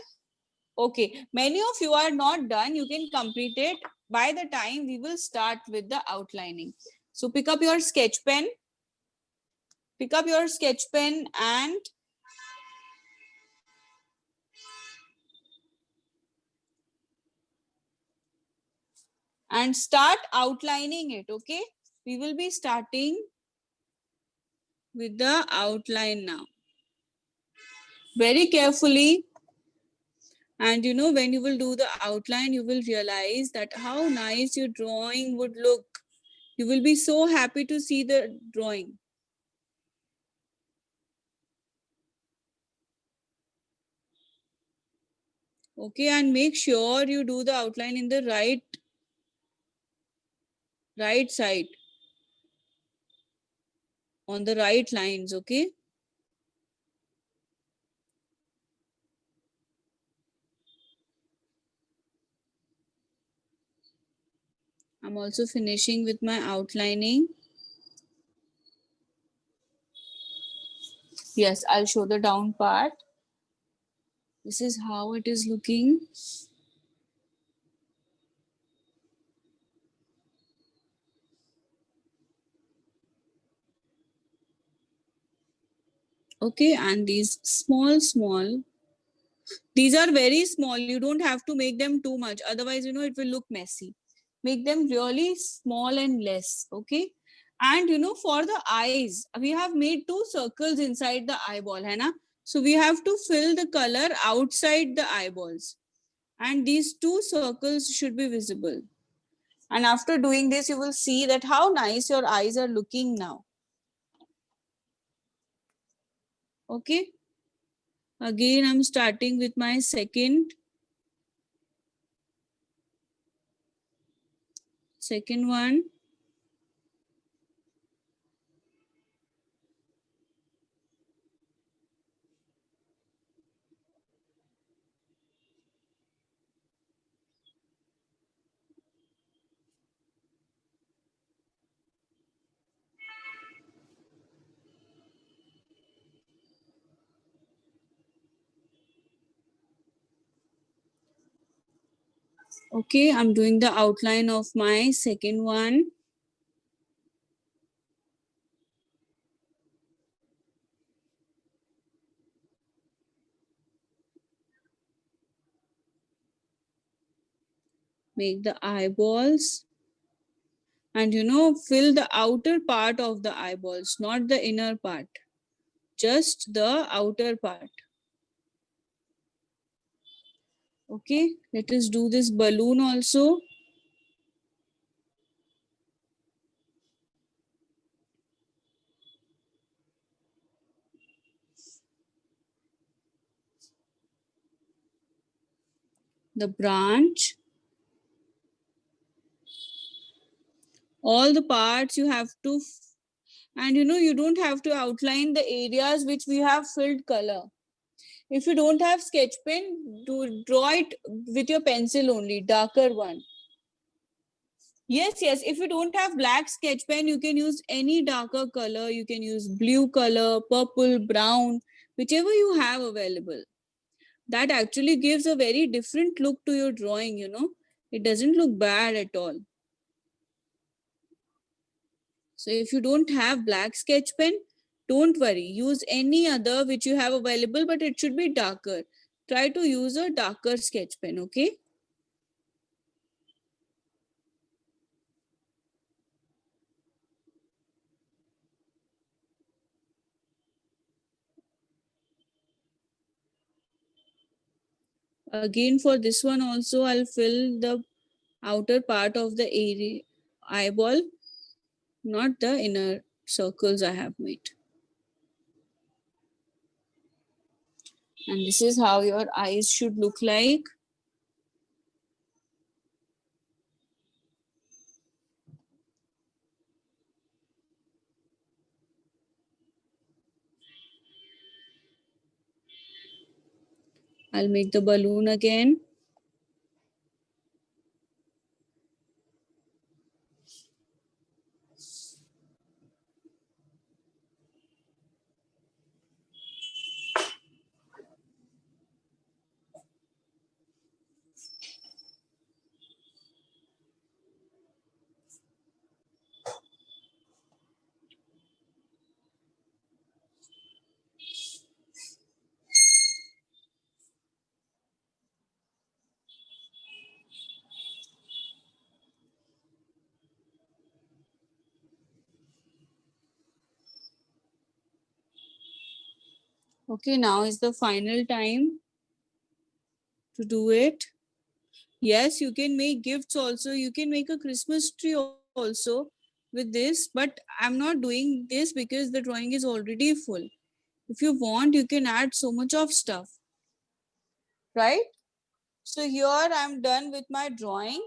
Okay. Many of you are not done. You can complete it by the time we will start with the outlining. So pick up your sketch pen. Pick up your sketch pen and start outlining it. Okay. We will be starting with the outline now. Very carefully. And when you will do the outline, you will realize that how nice your drawing would look. You will be so happy to see the drawing. Okay, and make sure you do the outline in the right side. On the right lines, okay? I'm also finishing with my outlining. Yes, I'll show the down part. This is how it is looking. Okay, and these small, these are very small. You don't have to make them too much. Otherwise, you know, it will look messy. Make them really small and less. Okay. And you know, for the eyes, we have made two circles inside the eyeball, hai na? So we have to fill the color outside the eyeballs. And these two circles should be visible. And after doing this, you will see that how nice your eyes are looking now. Okay. Again, I'm starting with my second one. Okay, I'm doing the outline of my second one. Make the eyeballs. And you know, fill the outer part of the eyeballs, not the inner part. Just the outer part. Okay, let us do this balloon also. The branch. All the parts you have to, and you know, you don't have to outline the areas which we have filled color. If you don't have sketch pen, draw it with your pencil only, darker one. Yes, if you don't have black sketch pen, you can use any darker color. You can use blue color, purple, brown, whichever you have available. That actually gives a very different look to your drawing, you know. It doesn't look bad at all. So if you don't have black sketch pen, don't worry. Use any other which you have available, but it should be darker. Try to use a darker sketch pen, okay? Again, for this one also, I'll fill the outer part of the area eyeball, not the inner circles I have made. And this is how your eyes should look like. I'll make the balloon again. Okay, now is the final time to do it. Yes, you can make gifts also. You can make a Christmas tree also with this, but I'm not doing this because the drawing is already full. If you want, you can add so much of stuff, right? So here I'm done with my drawing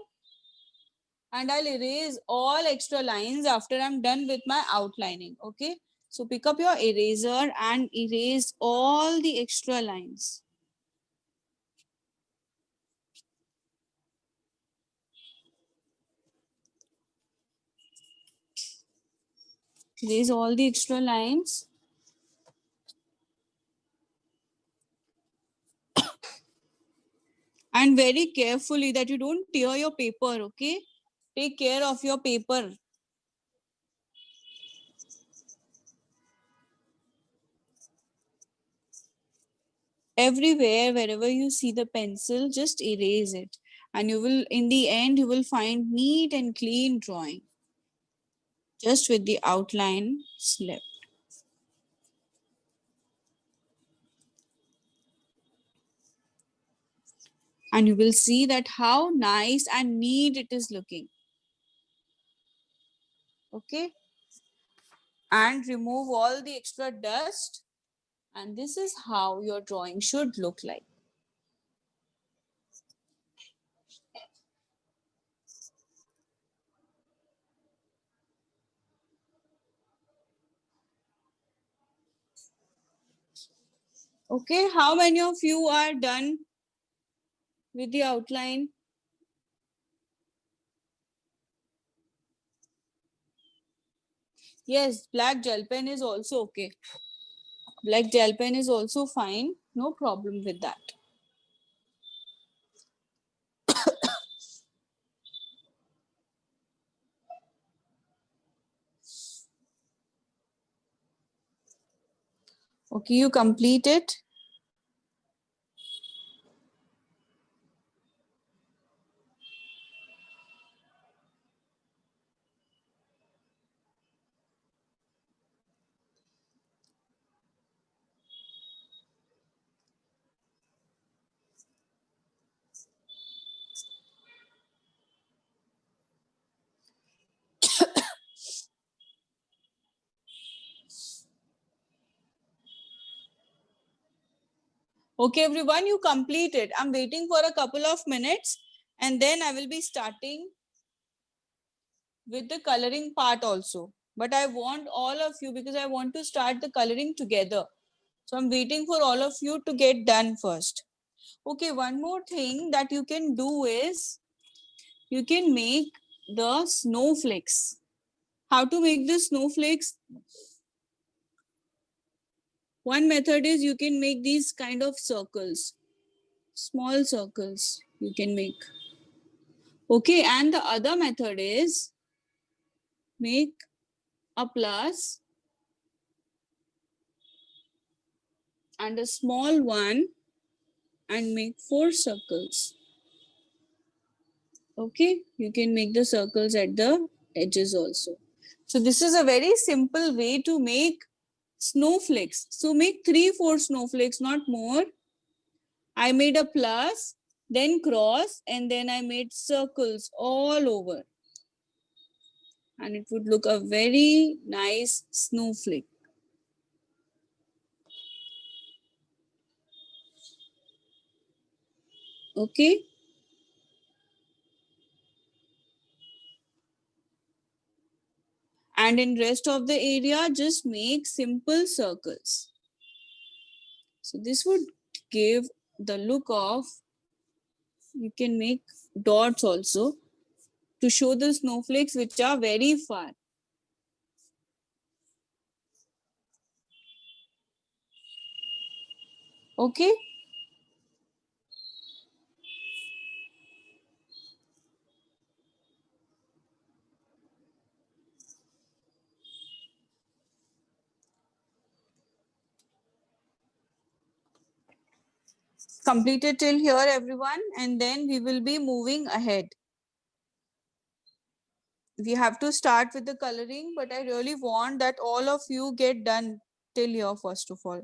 and I'll erase all extra lines after I'm done with my outlining, okay? So pick up your eraser and erase all the extra lines. Erase all the extra lines. And very carefully that you don't tear your paper, okay? Take care of your paper. Everywhere, wherever you see the pencil, just erase it. And you will, in the end, you will find neat and clean drawing. Just with the outline left. And you will see that how nice and neat it is looking. Okay. And remove all the extra dust. And this is how your drawing should look like. Okay, how many of you are done with the outline? Yes, black gel pen is also okay. Black gel pen is also fine. No problem with that. Okay, you complete it. Okay, everyone, you complete it. I'm waiting for a couple of minutes and then I will be starting with the coloring part also. But I want all of you because I want to start the coloring together. So I'm waiting for all of you to get done first. Okay, one more thing that you can do is you can make the snowflakes. How to make the snowflakes? One method is you can make these kind of circles, small circles you can make. Okay, and the other method is make a plus and a small one and make 4 circles. Okay, you can make the circles at the edges also. So this is a very simple way to make snowflakes. So make 3-4 snowflakes, not more. I made a plus, then cross, and then I made circles all over. And it would look a very nice snowflake. Okay. And in rest of the area, just make simple circles. So this would give the look of, you can make dots also to show the snowflakes which are very far. Okay. Completed till here, everyone, and then we will be moving ahead. We have to start with the coloring, but I really want that all of you get done till here first of all.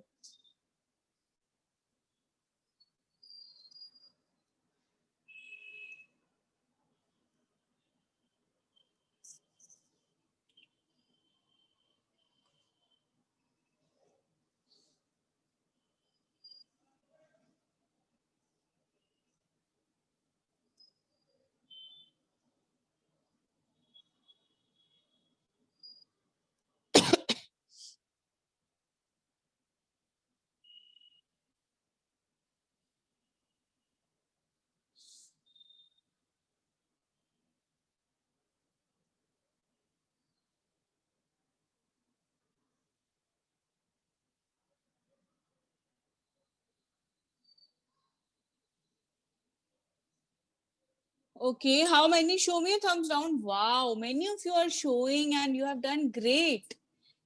Okay, how many? Show me a thumbs down. Wow, many of you are showing and you have done great.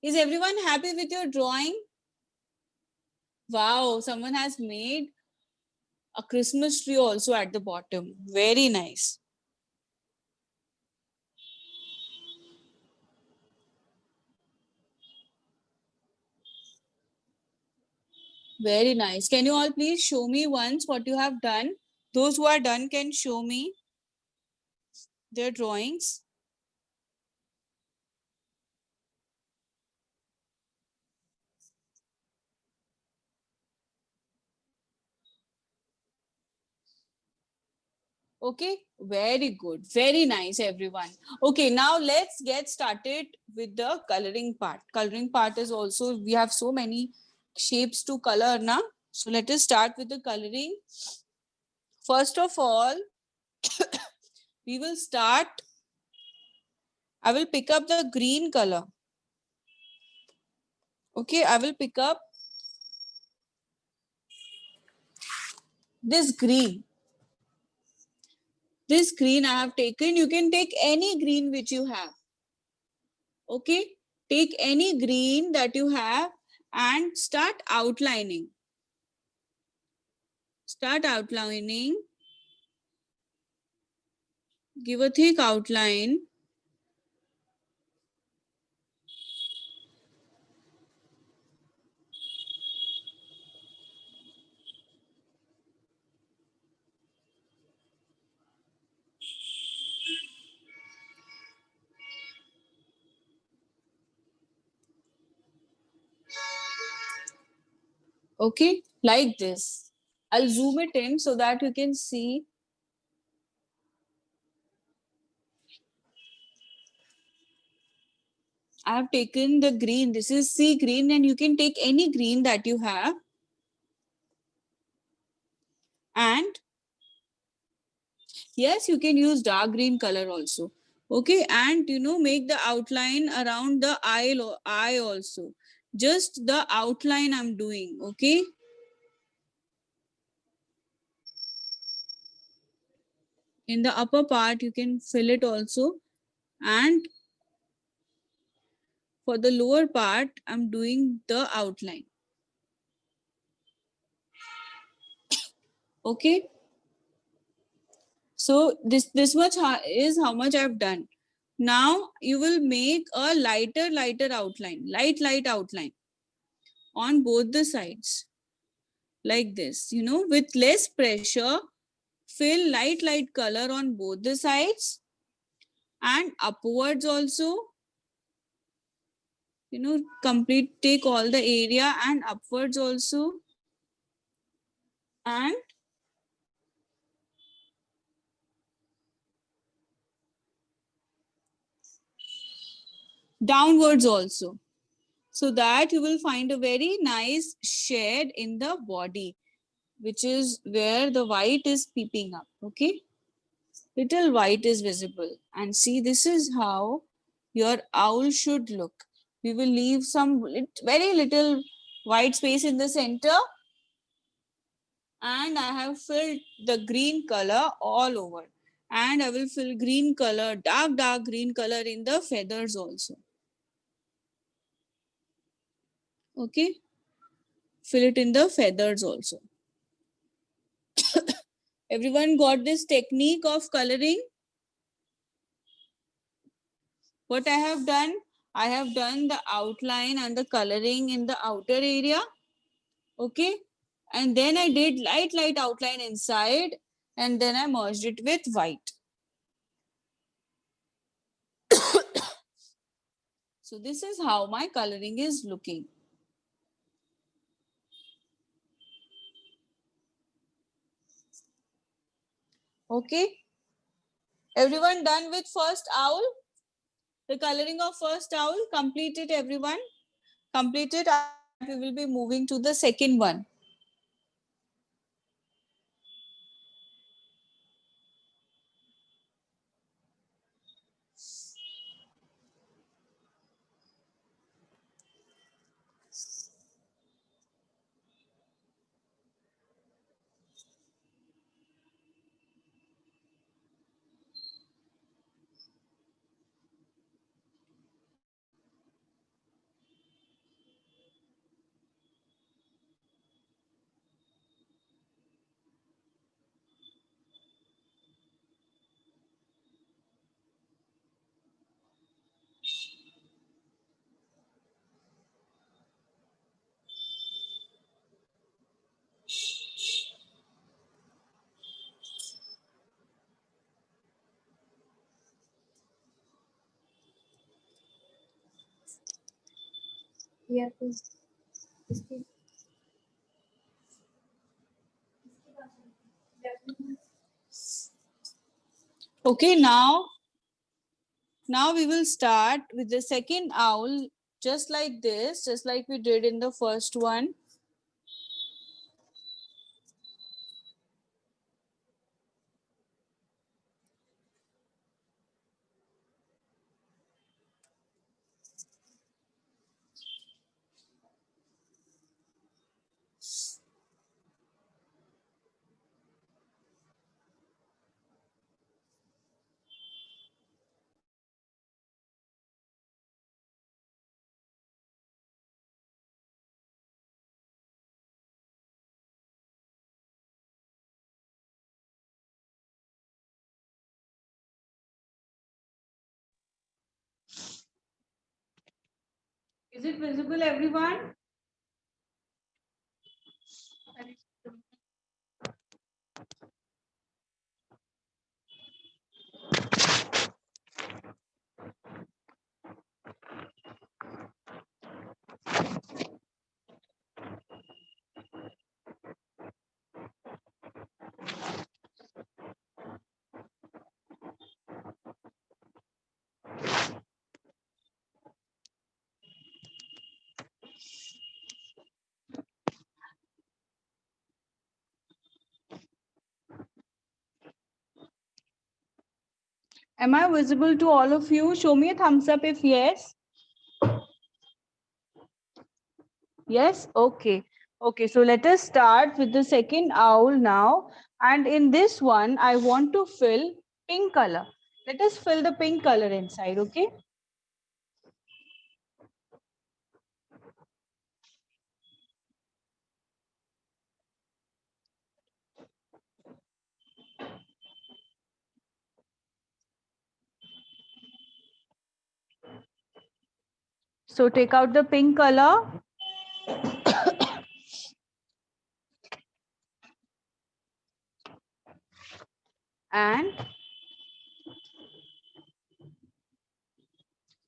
Is everyone happy with your drawing? Wow, someone has made a Christmas tree also at the bottom. Very nice. Very nice. Can you all please show me once what you have done? Those who are done can show me their drawings. Okay, very good. Very nice, everyone. Okay, now let's get started with the coloring part. Coloring part is also, we have so many shapes to color now. So let us start with the coloring. First of all, we will start. I will pick up the green color. Okay, I will pick up this green. This green I have taken. You can take any green which you have. Okay, take any green that you have and start outlining. Start outlining. Give a thick outline. Okay, like this. I'll zoom it in so that you can see. I have taken the green. This is sea green, and you can take any green that you have. And yes, you can use dark green color also. Okay, and make the outline around the eye also. Just the outline I'm doing. Okay. In the upper part, you can fill it also. And for the lower part, I'm doing the outline. Okay. So this much is how much I've done. Now you will make a lighter outline, light outline on both the sides. Like this, with less pressure, fill light color on both the sides and upwards also. Take all the area and upwards also. And downwards also, so that you will find a very nice shade in the body, which is where the white is peeping up. Okay, little white is visible. And see, this is how your owl should look. We will leave some very little white space in the center, and I have filled the green color all over, and I will fill green color, dark green color in the feathers also. Okay, fill it in the feathers also. Everyone got this technique of coloring? What I have done the outline and the coloring in the outer area. Okay, and then I did light outline inside, and then I merged it with white. So this is how my coloring is looking. Okay, everyone done with first owl? The coloring of first owl, complete it everyone. Complete it. We will be moving to the second one. Okay, now we will start with the second owl, just like this, just like we did in the first one. Is it visible, everyone? Am I visible to all of you? Show me a thumbs up if yes. Yes, okay. Okay, so let us start with the second owl now. And in this one, I want to fill pink color. Let us fill the pink color inside, okay? So take out the pink color. And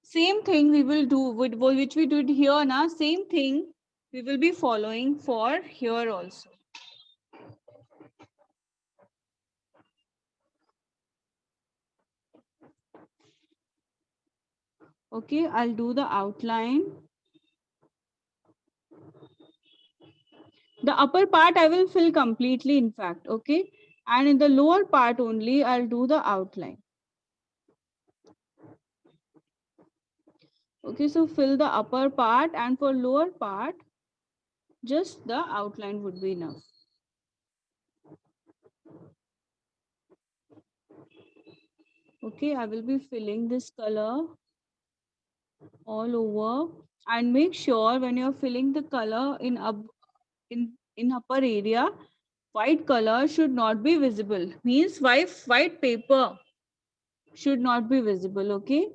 same thing we will do with which we did here now. Same thing we will be following for here also. Okay, I'll do the outline. The upper part I will fill completely, in fact, okay? And in the lower part only, I'll do the outline. Okay, so fill the upper part, and for lower part, just the outline would be enough. Okay, I will be filling this color all over, and make sure when you're filling the color in upper area, white color should not be visible. Means white paper should not be visible, okay?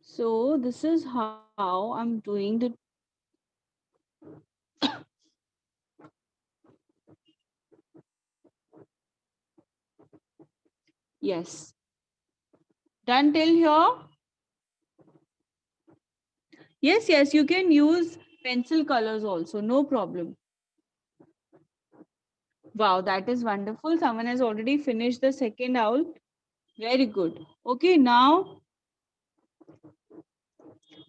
So this is how I'm doing the yes. Done till here? Yes, you can use pencil colors also, no problem. Wow, that is wonderful. Someone has already finished the second owl. Very good. Okay, now,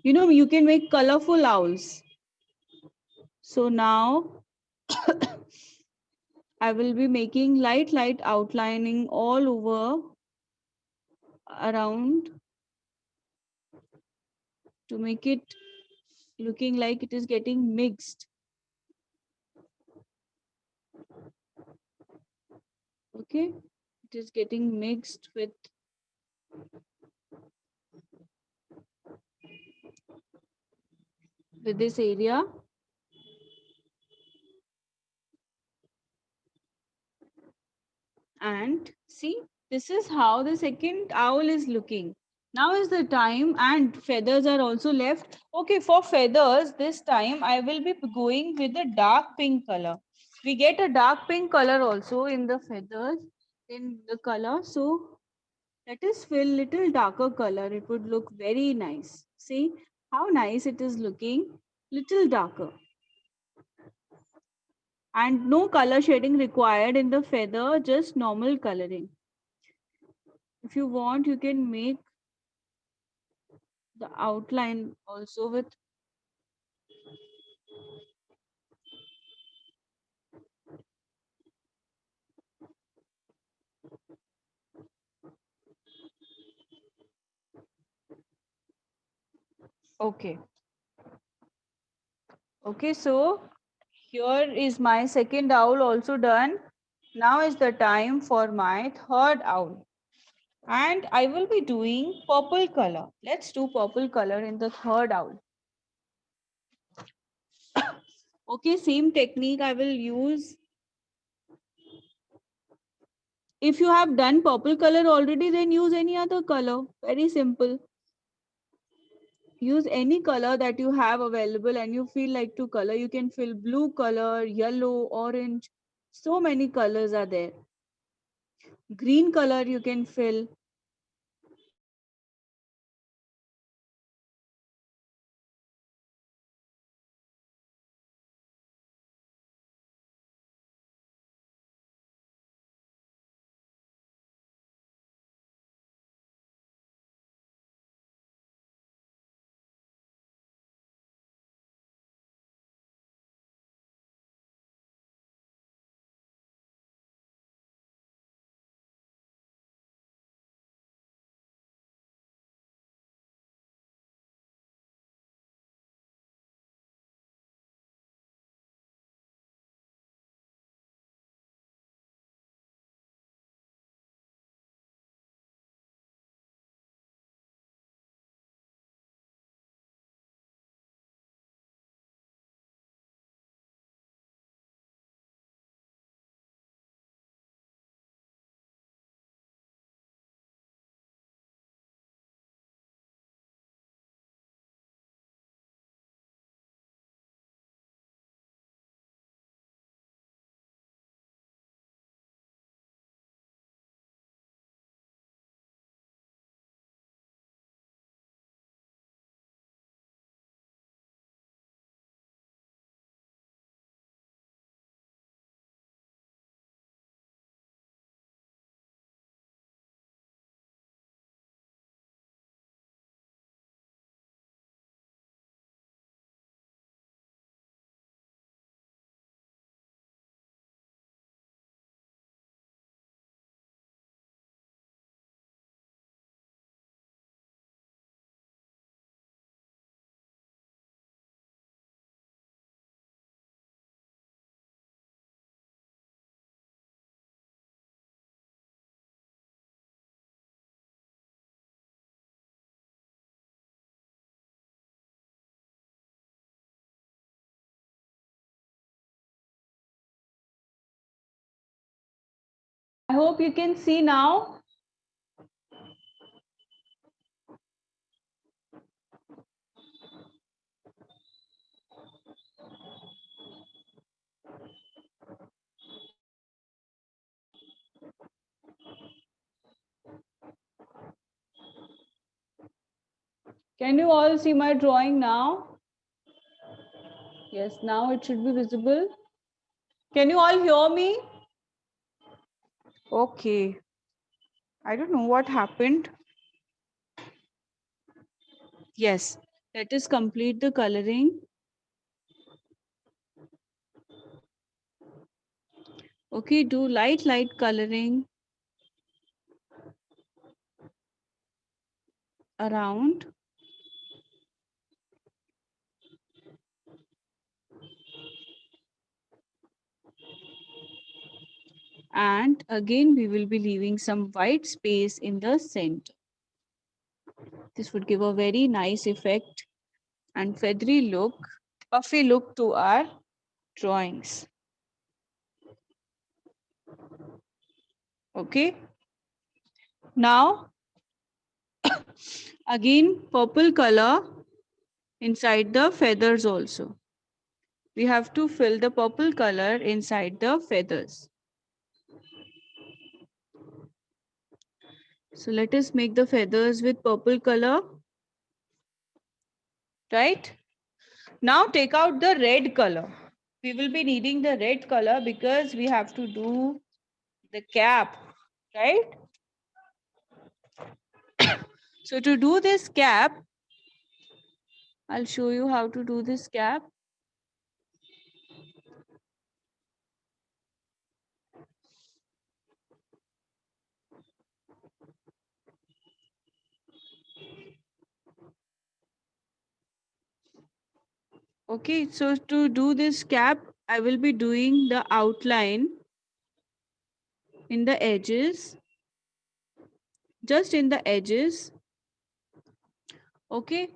you can make colorful owls. So now, I will be making light outlining all over around to make it looking like it is getting mixed. Okay, it is getting mixed with this area. And see, this is how the second owl is looking. Now is the time, and feathers are also left. Okay, for feathers, this time I will be going with the dark pink color. We get a dark pink color also in the feathers, in the color. So Let us fill little darker color. It would look very nice. See how nice it is looking. Little darker. And no color shading required in the feather, just normal coloring. If you want, you can make the outline also with okay. Okay, so here is my second owl also done. Now is the time for my third owl. And I will be doing purple color. Let's do purple color in the third owl. Okay, same technique I will use. If you have done purple color already, then use any other color. Very simple. Use any color that you have available and you feel like to color. You can fill blue color, yellow, orange. So many colors are there. Green color you can fill. I hope you can see now. Can you all see my drawing now? Yes, now it should be visible. Can you all hear me? Okay. I don't know what happened. Yes. Let us complete the coloring. Okay, do light coloring around. And again, we will be leaving some white space in the center. This would give a very nice effect and feathery look, puffy look to our drawings. Okay. Now, again, purple color inside the feathers also. We have to fill the purple color inside the feathers. So let us make the feathers with purple color. Right? Now take out the red color. We will be needing the red color because we have to do the cap, right? So to do this cap, I'll show you how to do this cap. Okay, so to do this cap, I will be doing the outline in the edges, just in the edges. Okay.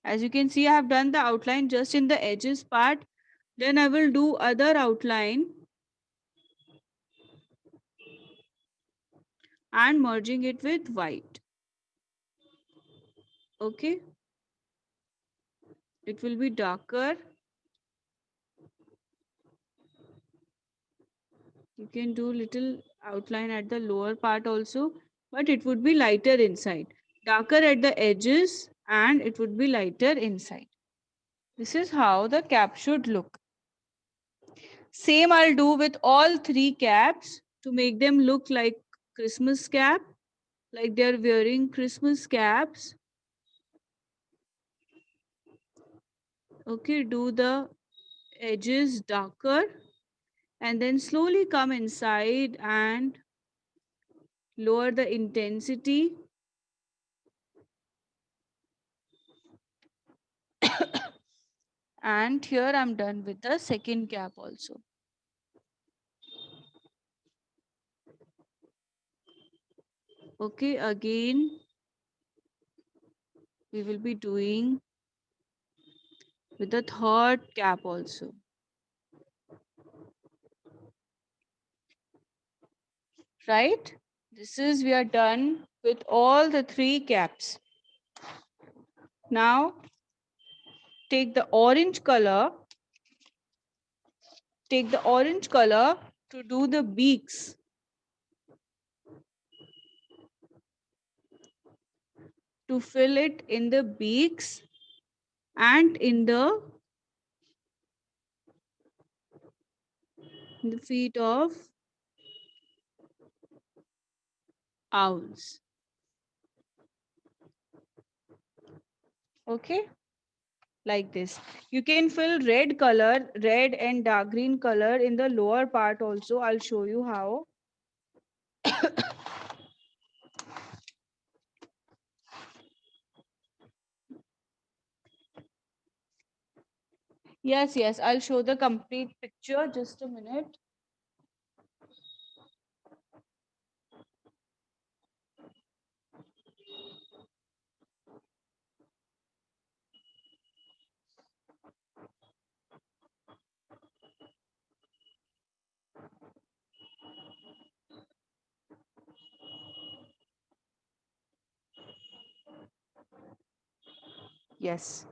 As you can see, I have done the outline just in the edges part. Then I will do other outline and merging it with white. Okay. It will be darker. You can do little outline at the lower part also, but it would be lighter inside. Darker at the edges and it would be lighter inside. This is how the cap should look. Same I'll do with all three caps to make them look like Christmas cap, like they're wearing Christmas caps. Okay, do the edges darker and then slowly come inside and lower the intensity. And here I'm done with the second cap also. Okay, again we will be doing with the third cap also. Right? This is, we are done with all the three caps. Now take the orange color. Take the orange color to do the beaks. To fill it in the beaks and in the feet of owls. Okay, like this. You can fill red color, red and dark green color in the lower part also. I'll show you how. Yes, I'll show the complete picture. Just a minute. Yes.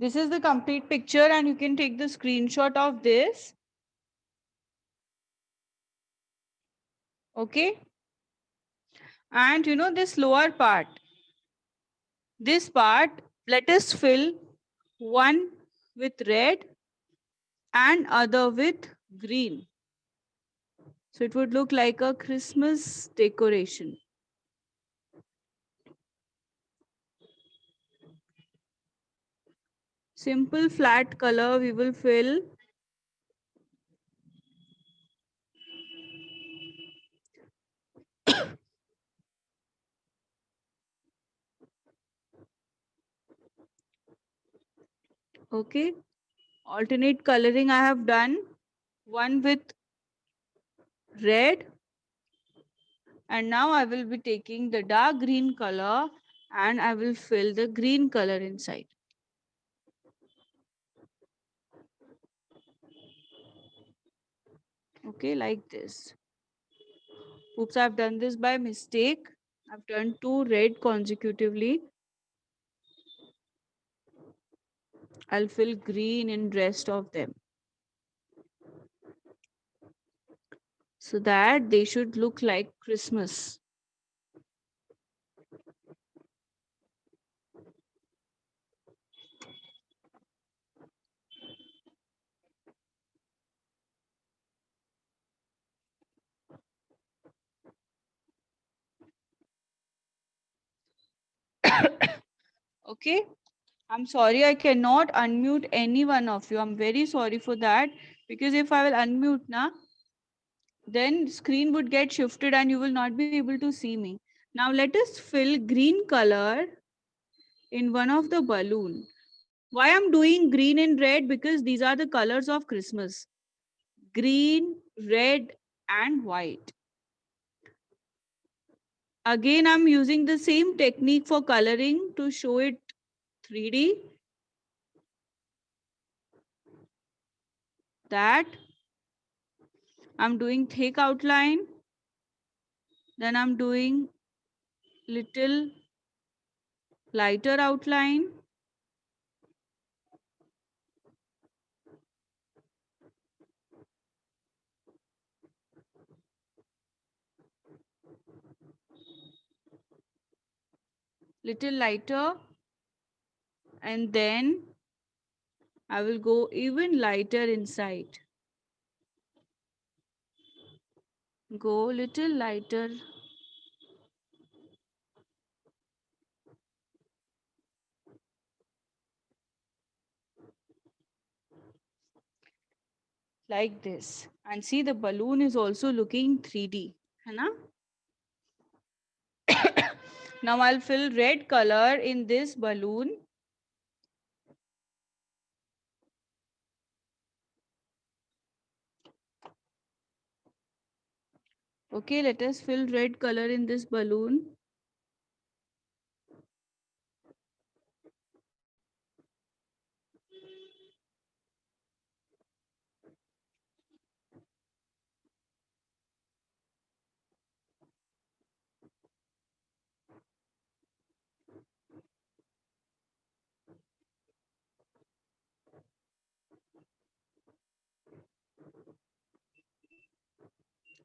This is the complete picture and you can take the screenshot of this. Okay. And you know this lower part. This part, let us fill one with red and other with green. So it would look like a Christmas decoration. Simple flat color we will fill. Okay. Alternate coloring I have done. One with red. And now I will be taking the dark green color and I will fill the green color inside. Okay, like this. Oops, I've done this by mistake. I've done two red consecutively. I'll fill green in rest of them. so that they should look like Christmas. Okay, I'm sorry I cannot unmute any one of you. I'm very sorry for that, because if I will unmute now, then screen would get shifted and you will not be able to see me. Now let us fill green color in one of the balloon. Why I'm doing green and red? Because these are the colors of Christmas. Green, red and white. Again, I'm using the same technique for coloring to show it 3D. That I'm doing thick outline. Then I'm doing little lighter outline. Little lighter. And then I will go even lighter inside. Go little lighter. Like this. And see, the balloon is also looking 3D. Hai na? Now I'll fill red color in this balloon. Okay, let us fill red color in this balloon.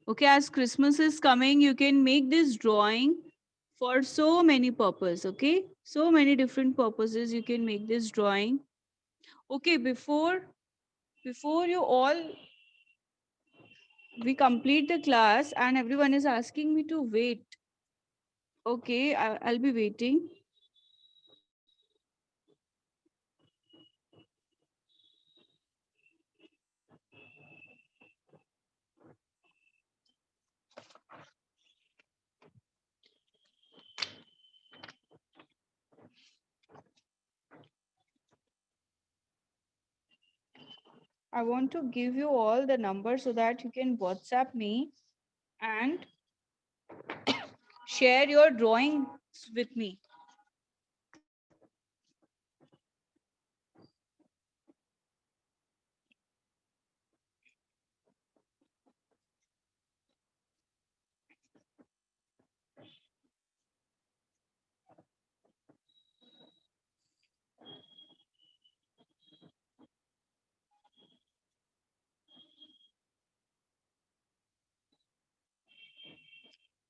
Okay, as Christmas is coming, you can make this drawing for so many purposes. Okay, so many different purposes you can make this drawing. Okay, before you all we complete the class and everyone is asking me to wait. Okay, I'll be waiting. I want to give you all the numbers so that you can WhatsApp me and share your drawings with me.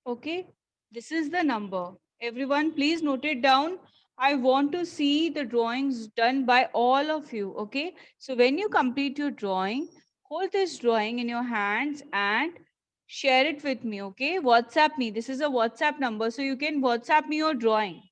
Okay, this is the number. Everyone, please note it down. I want to see the drawings done by all of you. Okay, so when you complete your drawing, hold this drawing in your hands and share it with me. Okay, WhatsApp me. This is a WhatsApp number, so you can WhatsApp me your drawing.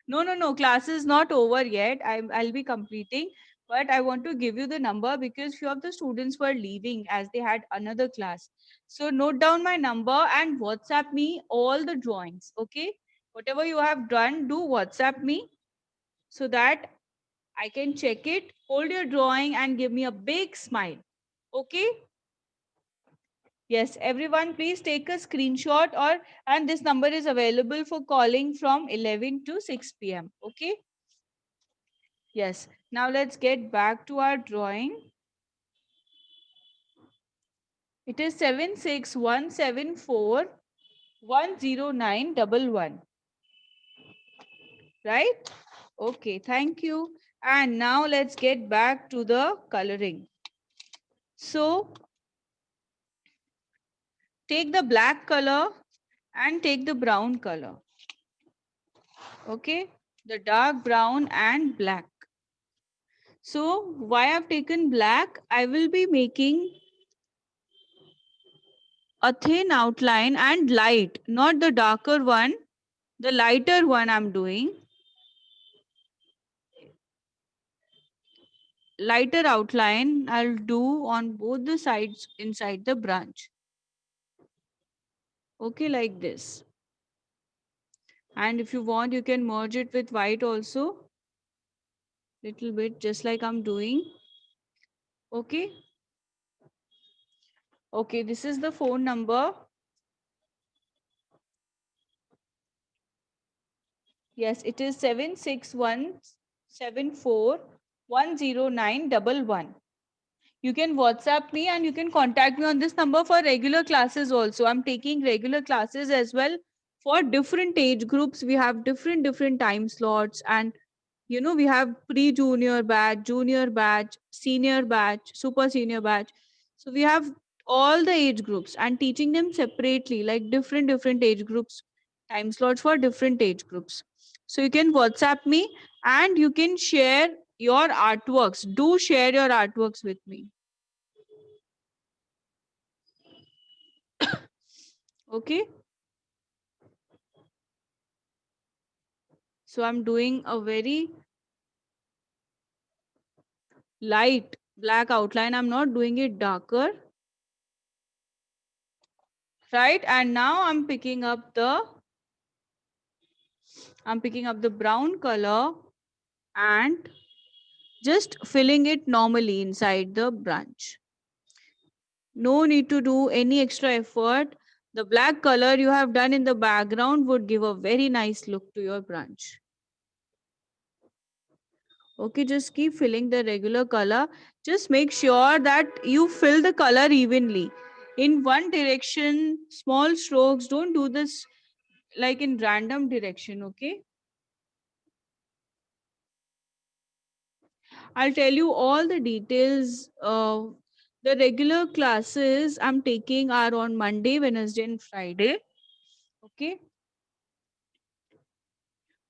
No. Class is not over yet. I'll be completing, but I want to give you the number because few of the students were leaving as they had another class. So note down my number and WhatsApp me all the drawings. Okay, whatever you have done, do WhatsApp me so that I can check it. Hold your drawing and give me a big smile. Okay. Yes, everyone, please take a screenshot and this number is available for calling from 11 to 6 p.m. Okay. Yes. Now let's get back to our drawing. It is 76174109111. Right? Okay, thank you. And now let's get back to the coloring. So take the black color and take the brown color. Okay, the dark brown and black. So why I've taken black, I will be making a thin outline and light, not the darker one, the lighter one I'm doing. Lighter outline I'll do on both the sides inside the branch. Okay, like this. And if you want, you can merge it with white also. Little bit, just like I'm doing. Okay. Okay, this is the phone number. Yes, it is 76174109111. You can WhatsApp me and you can contact me on this number for regular classes also. I'm taking regular classes as well for different age groups. We have different time slots, and we have pre-junior batch, junior batch, senior batch, super senior batch. So we have all the age groups and teaching them separately, like different age groups, time slots for different age groups. So you can WhatsApp me and you can share your artworks. Do share your artworks with me. Okay. So I'm doing a very light black outline. I'm not doing it darker. Right. And now I'm picking up the brown color and just filling it normally inside the branch. No need to do any extra effort. The black color you have done in the background would give a very nice look to your branch. Okay, just keep filling the regular color. Just make sure that you fill the color evenly. In one direction, small strokes. Don't do this like in random direction, okay? I'll tell you all the details. The regular classes I'm taking are on Monday, Wednesday, and Friday. Okay.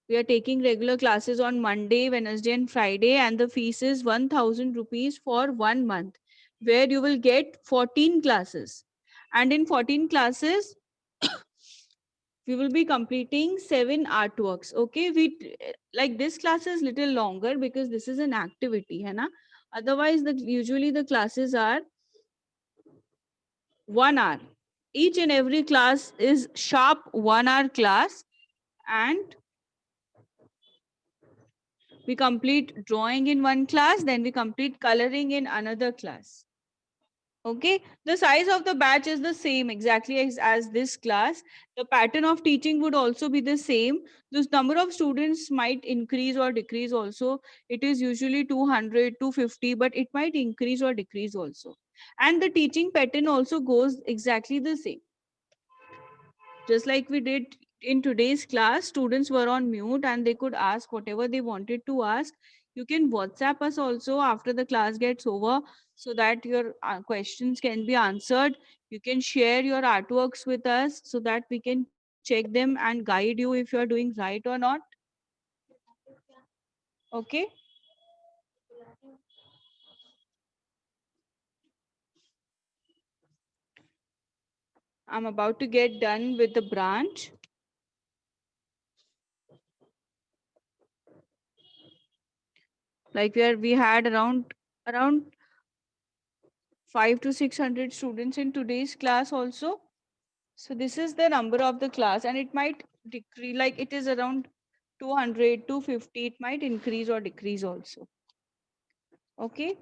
We are taking regular classes on Monday, Wednesday, and Friday, and the fees is 1,000 rupees for 1 month, where you will get 14 classes. And in 14 classes, we will be completing 7 artworks. Okay, like this class is little longer because this is an activity, hai na? Otherwise, usually the classes are 1 hour. Each and every class is sharp 1 hour class, and we complete drawing in one class, then we complete coloring in another class. Okay, the size of the batch is the same exactly as this class. The pattern of teaching would also be the same. The number of students might increase or decrease also. It is usually 200, 250, but it might increase or decrease also. And the teaching pattern also goes exactly the same. Just like we did in today's class, students were on mute and they could ask whatever they wanted to ask. You can WhatsApp us also after the class gets over so that your questions can be answered. You can share your artworks with us so that we can check them and guide you if you are doing right or not. Okay. I'm about to get done with the branch. Like we had around 500 to 600 students in today's class also. So this is the number of the class, and it might decrease, like it is around 200, 250. It might increase or decrease also. Okay.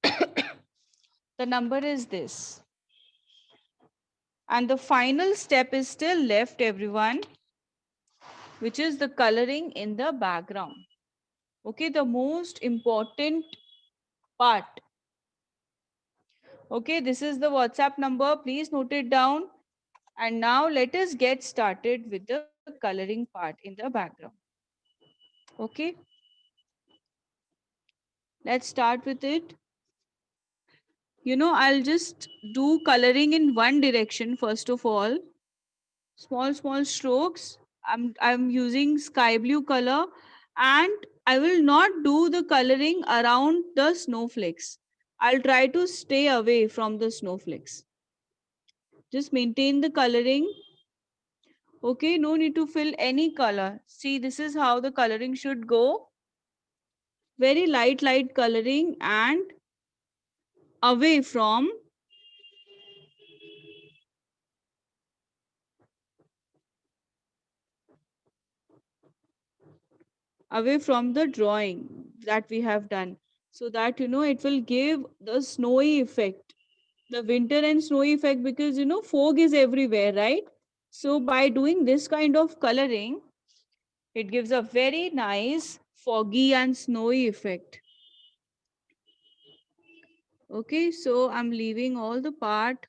The number is this. And the final step is still left, everyone, which is the coloring in the background. Okay, the most important part. Okay, this is the WhatsApp number. Please note it down. And now let us get started with the coloring part in the background. Okay. Let's start with it. I'll just do coloring in one direction first of all. Small strokes. I'm using sky blue color, and I will not do the coloring around the snowflakes. I'll try to stay away from the snowflakes. Just maintain the coloring. Okay, no need to fill any color. See, this is how the coloring should go. Very light coloring and away from the drawing that we have done, so that it will give the snowy effect, the winter and snowy effect, because fog is everywhere, right? So by doing this kind of coloring, it gives a very nice foggy and snowy effect. Okay, so I'm leaving all the part,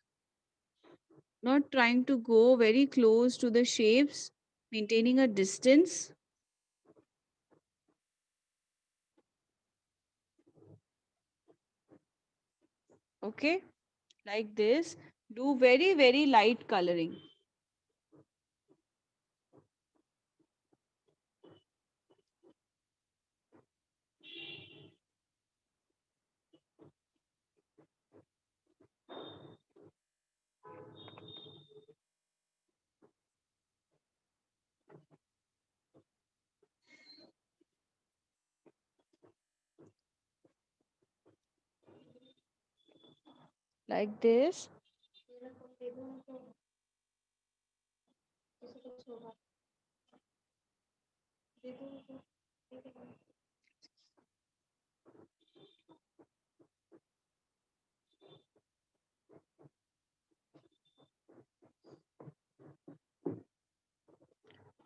not trying to go very close to the shapes, maintaining a distance. Okay, like this. Do very light coloring. Like this.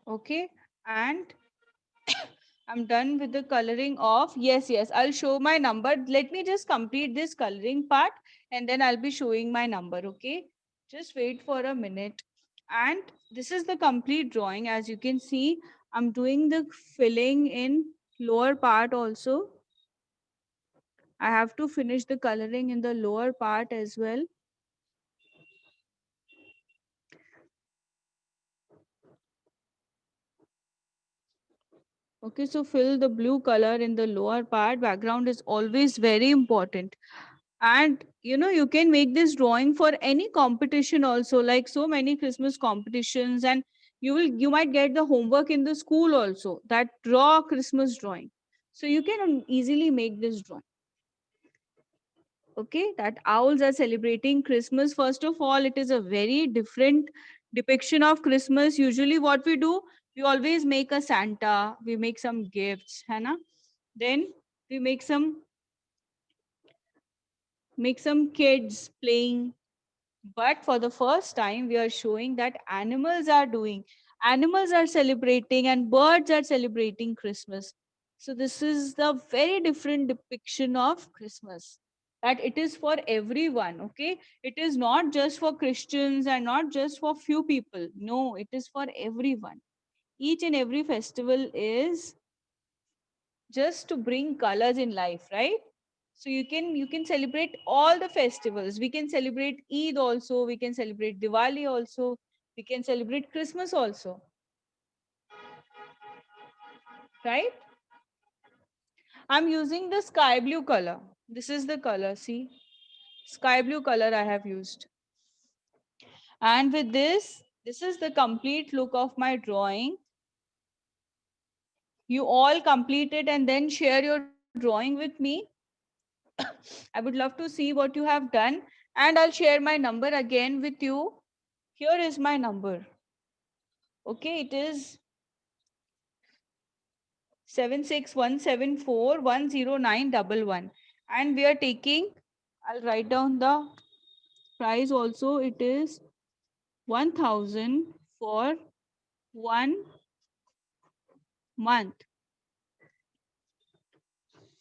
Okay, and I'm done with the coloring of, yes, I'll show my number. Let me just complete this coloring part, and then I'll be showing my number. Okay, just wait for a minute. And this is the complete drawing. As you can see, I'm doing the filling in lower part also. I have to finish the coloring in the lower part as well. Okay, so fill the blue color in the lower part. Background is always very important. And you can make this drawing for any competition also, like so many Christmas competitions, and you might get the homework in the school also, that draw Christmas drawing. So you can easily make this drawing. Okay, that owls are celebrating Christmas. First of all, it is a very different depiction of Christmas. Usually what we do, we always make a Santa, we make some gifts, है ना? Then we make some kids playing. But for the first time, we are showing that animals are celebrating, and birds are celebrating Christmas. So this is the very different depiction of Christmas, that it is for everyone. Okay, it is not just for Christians and not just for few people. No, it is for everyone. Each and every festival is just to bring colors in life, right? So you can celebrate all the festivals. We can celebrate Eid also, we can celebrate Diwali also, we can celebrate Christmas also, right? I'm using the sky blue color. This is the color, see, sky blue color I have used. And with this is the complete look of my drawing. You all complete it and then share your drawing with me. I would love to see what you have done, and I'll share my number again with you. Here is my number. Okay, it is 7617410911. And we are taking, I'll write down the price also. It is 1000 for 1 month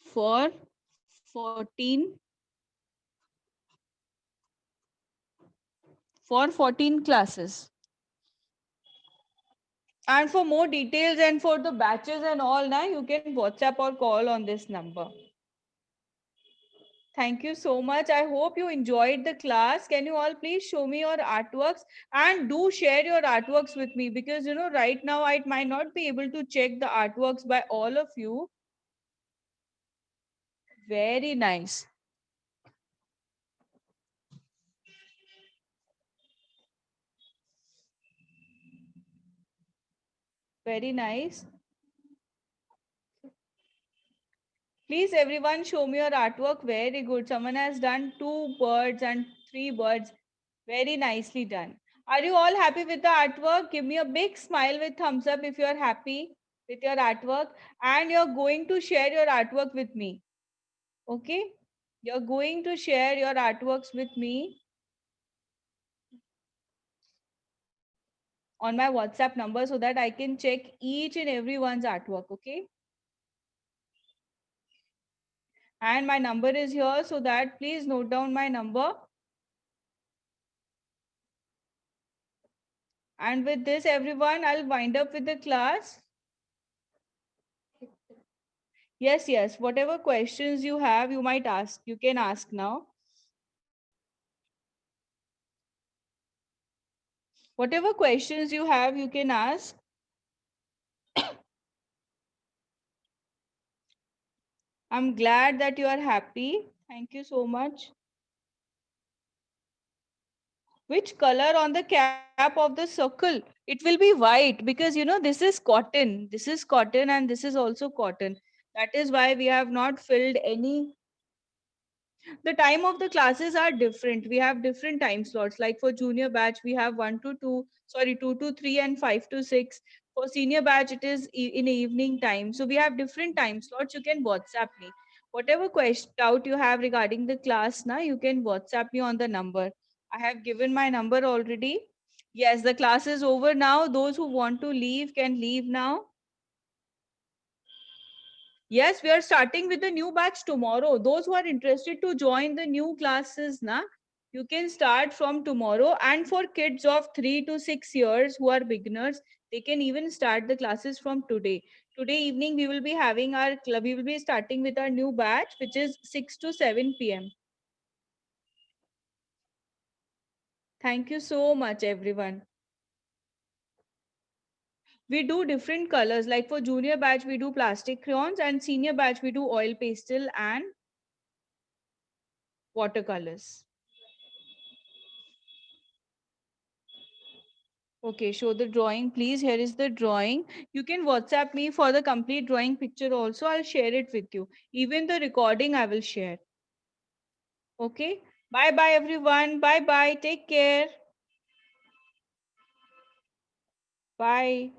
for 14 classes. And for more details and for the batches and all, now you can WhatsApp or call on this number. Thank you so much. I hope you enjoyed the class. Can you all please show me your artworks and do share your artworks with me, because you know right now I might not be able to check the artworks by all of you. Very nice. Very nice. Please everyone show me your artwork. Very good. Someone has done 2 birds and 3 birds. Very nicely done. Are you all happy with the artwork? Give me a big smile with thumbs up if you are happy with your artwork, and you're going to share your artwork with me. Okay? You're going to share your artworks with me on my WhatsApp number so that I can check each and everyone's artwork. Okay? And my number is here, so that please note down my number. And with this, everyone, I'll wind up with the class. Yes, yes. Whatever questions you have, you might ask. You can ask now. Whatever questions you have, you can ask. I'm glad that you are happy. Thank you so much. Which color on the cap of the circle? It will be white, because you know this is cotton. This is cotton and this is also cotton. That is why we have not filled any. The time of the classes are different. We have different time slots. Like for junior batch, we have 1 to 2, sorry, 2 to 3 and 5 to 6. For senior batch, it is in evening time. So we have different time slots. You can WhatsApp me. Whatever question doubt you have regarding the class now, you can WhatsApp me on the number. I have given my number already. Yes, the class is over now. Those who want to leave can leave now. Yes, we are starting with the new batch tomorrow. Those who are interested to join the new classes, you can start from tomorrow. And for kids of 3 to 6 years who are beginners, they can even start the classes from today. Today evening, we will be having our club. We will be starting with our new batch, which is 6 to 7 p.m. Thank you so much, everyone. We do different colors. Like for junior batch, we do plastic crayons, and senior batch, we do oil pastel and watercolors. Okay, show the drawing, please. Here is the drawing. You can WhatsApp me for the complete drawing picture also. I'll share it with you. Even the recording I will share. Okay. Bye bye, everyone. Bye bye. Take care. Bye.